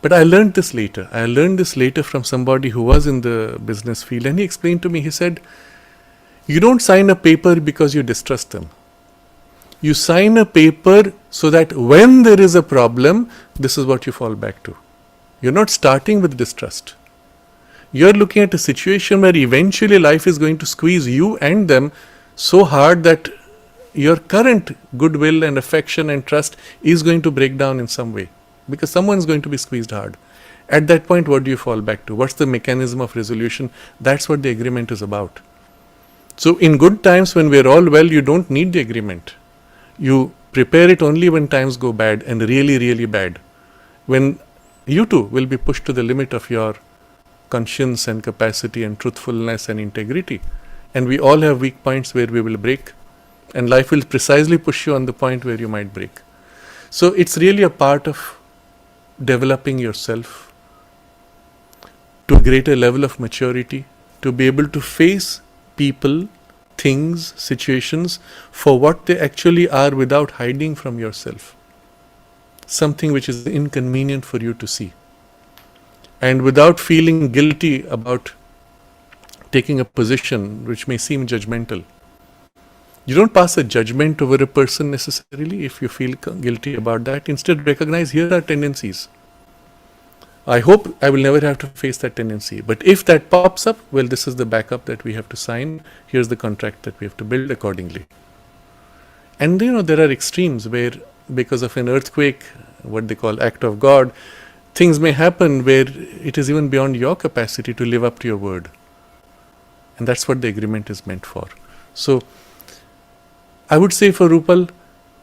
But I learned this later. I learned this later from somebody who was in the business field. And he explained to me, he said, you don't sign a paper because you distrust them. You sign a paper so that when there is a problem, this is what you fall back to. You're not starting with distrust. You're looking at a situation where eventually life is going to squeeze you and them so hard that your current goodwill and affection and trust is going to break down in some way. Because someone is going to be squeezed hard. At that point, what do you fall back to? What's the mechanism of resolution? That's what the agreement is about. So in good times when we're all well, you don't need the agreement. You Prepare it only when times go bad and really, really bad. When you too will be pushed to the limit of your conscience and capacity and truthfulness and integrity. And we all have weak points where we will break. And life will precisely push you on the point where you might break. So it's really a part of developing yourself to a greater level of maturity, to be able to face people, things, situations for what they actually are without hiding from yourself. Something which is inconvenient for you to see. And without feeling guilty about taking a position which may seem judgmental. You don't pass a judgment over a person necessarily if you feel guilty about that. Instead, recognize here are tendencies. I hope I will never have to face that tendency. But if that pops up, well, this is the backup that we have to sign. Here's the contract that we have to build accordingly. And there are extremes where because of an earthquake, what they call act of God, things may happen where it is even beyond your capacity to live up to your word. And that's what the agreement is meant for. So, I would say for Rupal,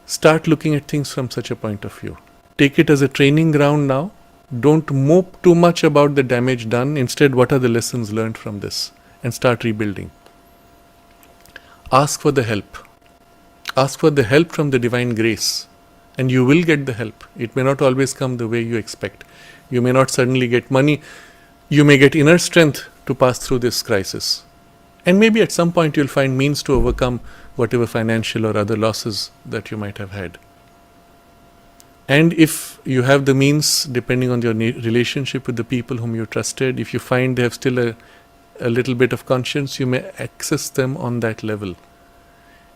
start looking at things from such a point of view. Take it as a training ground now. Don't mope too much about the damage done. Instead, what are the lessons learned from this? And start rebuilding. Ask for the help. Ask for the help from the divine grace. And you will get the help. It may not always come the way you expect. You may not suddenly get money. You may get inner strength to pass through this crisis. And maybe at some point you'll find means to overcome whatever financial or other losses that you might have had. And if you have the means, depending on your relationship with the people whom you trusted, if you find they have still a little bit of conscience, you may access them on that level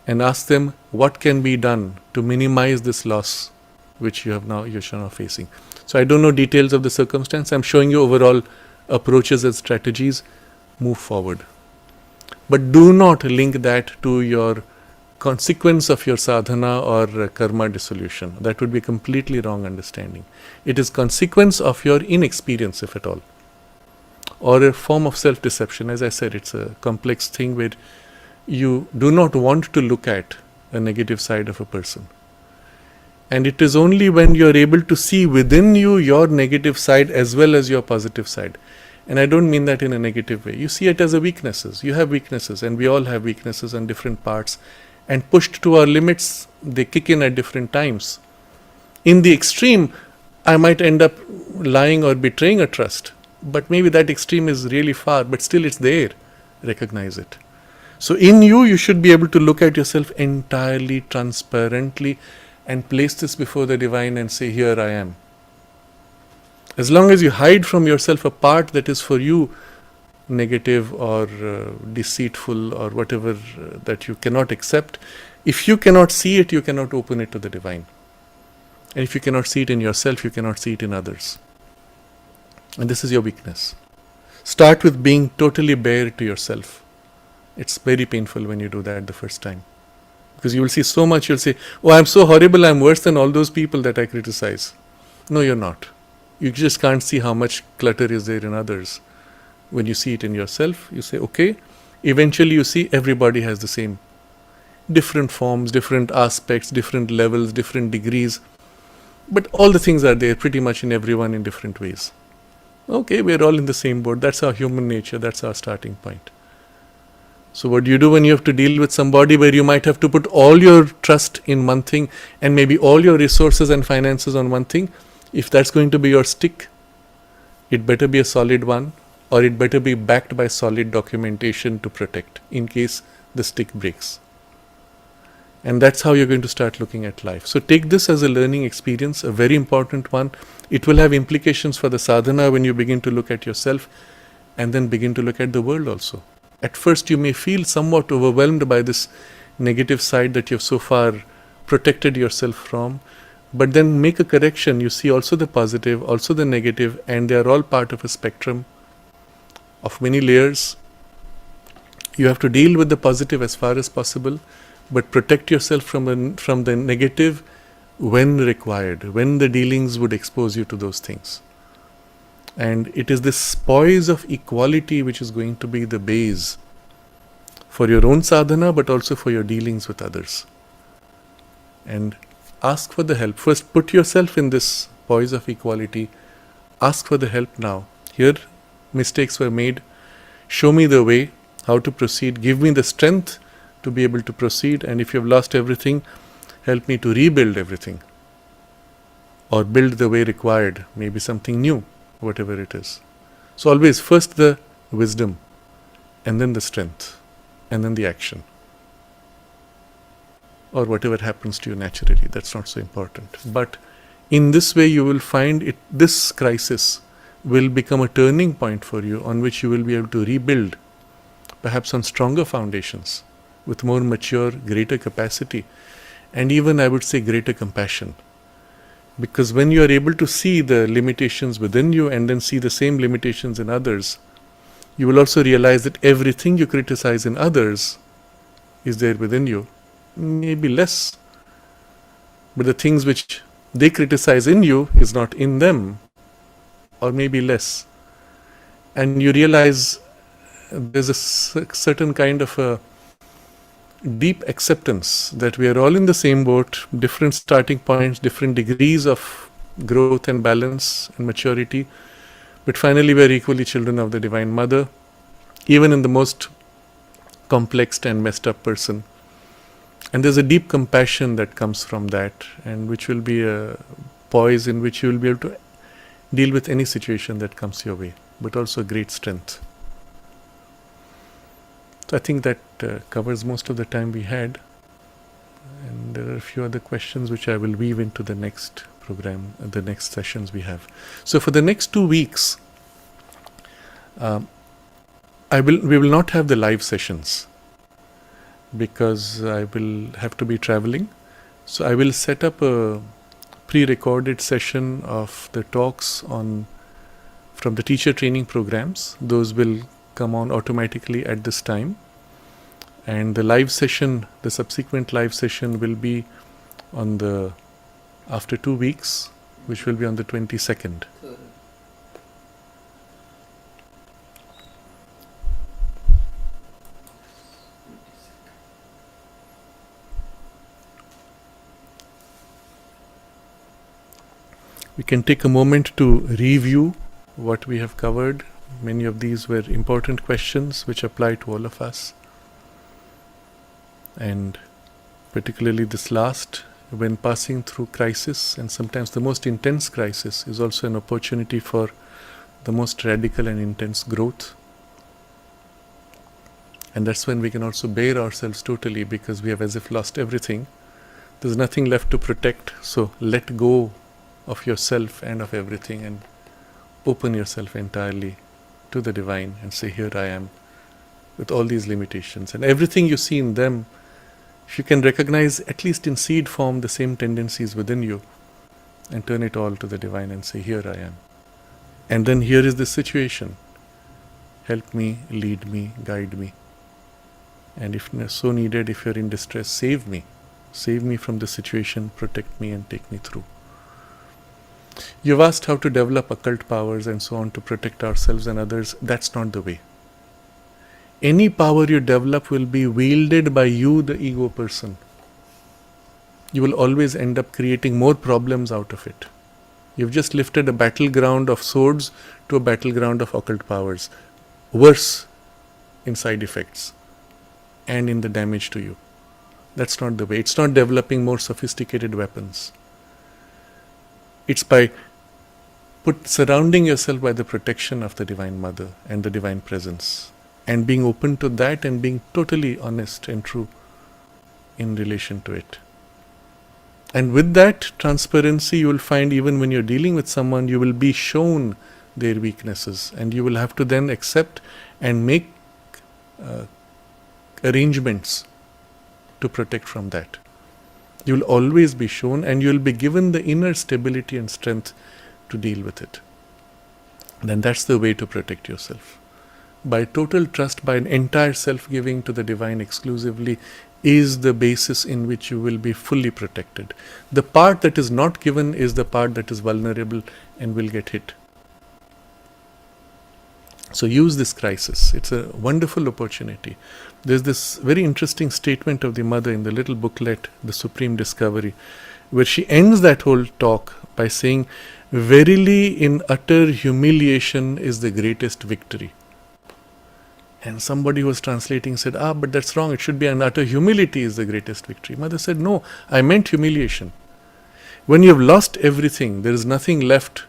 and ask them what can be done to minimize this loss which you're now facing. So I don't know details of the circumstance. I'm showing you overall approaches and strategies. Move forward. But do not link that to your consequence of your sadhana or karma dissolution. That would be a completely wrong understanding. It is consequence of your inexperience, if at all, or a form of self-deception. As I said, it's a complex thing where you do not want to look at a negative side of a person. And it is only when you are able to see within you your negative side as well as your positive side. And I don't mean that in a negative way. You see it as a weaknesses. You have weaknesses, and we all have weaknesses on different parts. And pushed to our limits, they kick in at different times. In the extreme, I might end up lying or betraying a trust. But maybe that extreme is really far, but still it's there. Recognize it. So in you, you should be able to look at yourself entirely, transparently, and place this before the divine and say, here I am. As long as you hide from yourself a part that is for you negative or deceitful or whatever that you cannot accept, if you cannot see it, you cannot open it to the divine. And if you cannot see it in yourself, you cannot see it in others. And this is your weakness. Start with being totally bare to yourself. It's very painful when you do that the first time. Because you will see so much, you'll say, oh, I'm so horrible, I'm worse than all those people that I criticize. No, you're not. You just can't see how much clutter is there in others. When you see it in yourself, you say, okay. Eventually you see everybody has the same. Different forms, different aspects, different levels, different degrees. But all the things are there pretty much in everyone in different ways. Okay, we're all in the same boat. That's our human nature. That's our starting point. So what do you do when you have to deal with somebody where you might have to put all your trust in one thing and maybe all your resources and finances on one thing? If that's going to be your stick, it better be a solid one, or it better be backed by solid documentation to protect in case the stick breaks. And that's how you're going to start looking at life. So take this as a learning experience, a very important one. It will have implications for the sadhana when you begin to look at yourself and then begin to look at the world also. At first you may feel somewhat overwhelmed by this negative side that you've so far protected yourself from. But then make a correction. You see also the positive, also the negative, and they are all part of a spectrum of many layers. You have to deal with the positive as far as possible, but protect yourself from the negative when required, when the dealings would expose you to those things. And it is this poise of equality which is going to be the base for your own sadhana, but also for your dealings with others. And ask for the help. First, put yourself in this poise of equality. Ask for the help now. Here, mistakes were made. Show me the way, how to proceed. Give me the strength to be able to proceed. And if you have lost everything, help me to rebuild everything. Or build the way required, maybe something new, whatever it is. So always first the wisdom, and then the strength, and then the action. Or whatever happens to you naturally, that's not so important. But in this way you will find it, this crisis will become a turning point for you on which you will be able to rebuild, perhaps on stronger foundations, with more mature, greater capacity, and even I would say greater compassion. Because when you are able to see the limitations within you and then see the same limitations in others, you will also realize that everything you criticize in others is there within you. Maybe less, but the things which they criticize in you is not in them, or maybe less. And you realize there's a certain kind of a deep acceptance that we are all in the same boat, different starting points, different degrees of growth and balance and maturity, but finally we are equally children of the Divine Mother, even in the most complex and messed up person. And there's a deep compassion that comes from that, and which will be a poise in which you will be able to deal with any situation that comes your way, but also great strength. So I think that covers most of the time we had, and there are a few other questions which I will weave into the next program, the next sessions we have. So for the next 2 weeks, we will not have the live sessions because I will have to be traveling. So I will set up a pre-recorded session of the talks from the teacher training programs. Those will come on automatically at this time, and the live session, the subsequent live session will be after 2 weeks, which will be on the 22nd. We can take a moment to review what we have covered. Many of these were important questions which apply to all of us. And particularly this last, when passing through crisis, and sometimes the most intense crisis is also an opportunity for the most radical and intense growth. And that's when we can also bear ourselves totally, because we have as if lost everything. There's nothing left to protect, so let go of yourself and of everything and open yourself entirely to the Divine and say, here I am with all these limitations. And everything you see in them, if you can recognize at least in seed form the same tendencies within you, and turn it all to the Divine and say, here I am. And then here is the situation. Help me, lead me, guide me. And if so needed, if you're in distress, save me. Save me from the situation, protect me and take me through. You've asked how to develop occult powers and so on to protect ourselves and others. That's not the way. Any power you develop will be wielded by you, the ego person. You will always end up creating more problems out of it. You've just lifted a battleground of swords to a battleground of occult powers. Worse in side effects and in the damage to you. That's not the way. It's not developing more sophisticated weapons. It's by surrounding yourself by the protection of the Divine Mother and the Divine Presence, and being open to that and being totally honest and true in relation to it. And with that transparency, you will find even when you're dealing with someone, you will be shown their weaknesses, and you will have to then accept and make arrangements to protect from that. You will always be shown, and you will be given the inner stability and strength to deal with it. Then that's the way to protect yourself. By total trust, by an entire self-giving to the Divine exclusively, is the basis in which you will be fully protected. The part that is not given is the part that is vulnerable and will get hit. So use this crisis. It's a wonderful opportunity. There's this very interesting statement of the Mother in the little booklet, The Supreme Discovery, where she ends that whole talk by saying, "Verily, in utter humiliation is the greatest victory." And somebody who was translating said, but that's wrong. It should be an utter humility is the greatest victory. Mother said, no, I meant humiliation. When you have lost everything, there is nothing left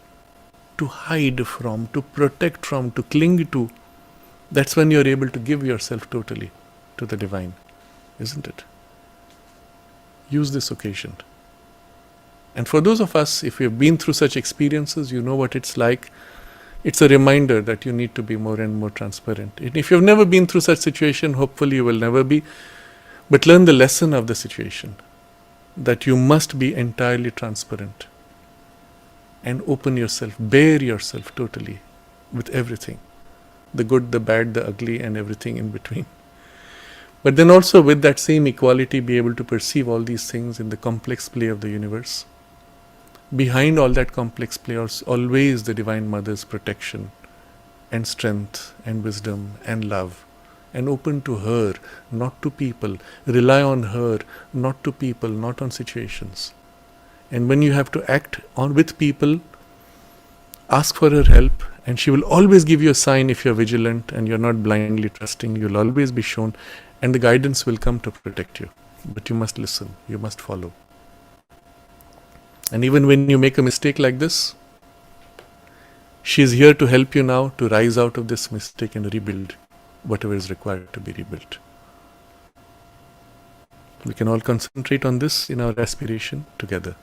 to hide from, to protect from, to cling to. That's when you're able to give yourself totally to the divine, isn't it? Use this occasion. And for those of us, if you've been through such experiences, you know what it's like. It's a reminder that you need to be more and more transparent. And if you've never been through such situation, hopefully you will never be. But learn the lesson of the situation, that you must be entirely transparent and open yourself, bare yourself totally with everything, the good, the bad, the ugly, and everything in between. But then also with that same equality, be able to perceive all these things in the complex play of the universe. Behind all that complex play is always the Divine Mother's protection and strength and wisdom and love. And open to her, not to people. Rely on her, not to people, not on situations. And when you have to act on with people, ask for her help, and she will always give you a sign if you're vigilant and you're not blindly trusting. You'll always be shown, and the guidance will come to protect you. But you must listen, you must follow. And even when you make a mistake like this, she is here to help you now to rise out of this mistake and rebuild whatever is required to be rebuilt. We can all concentrate on this in our aspiration together.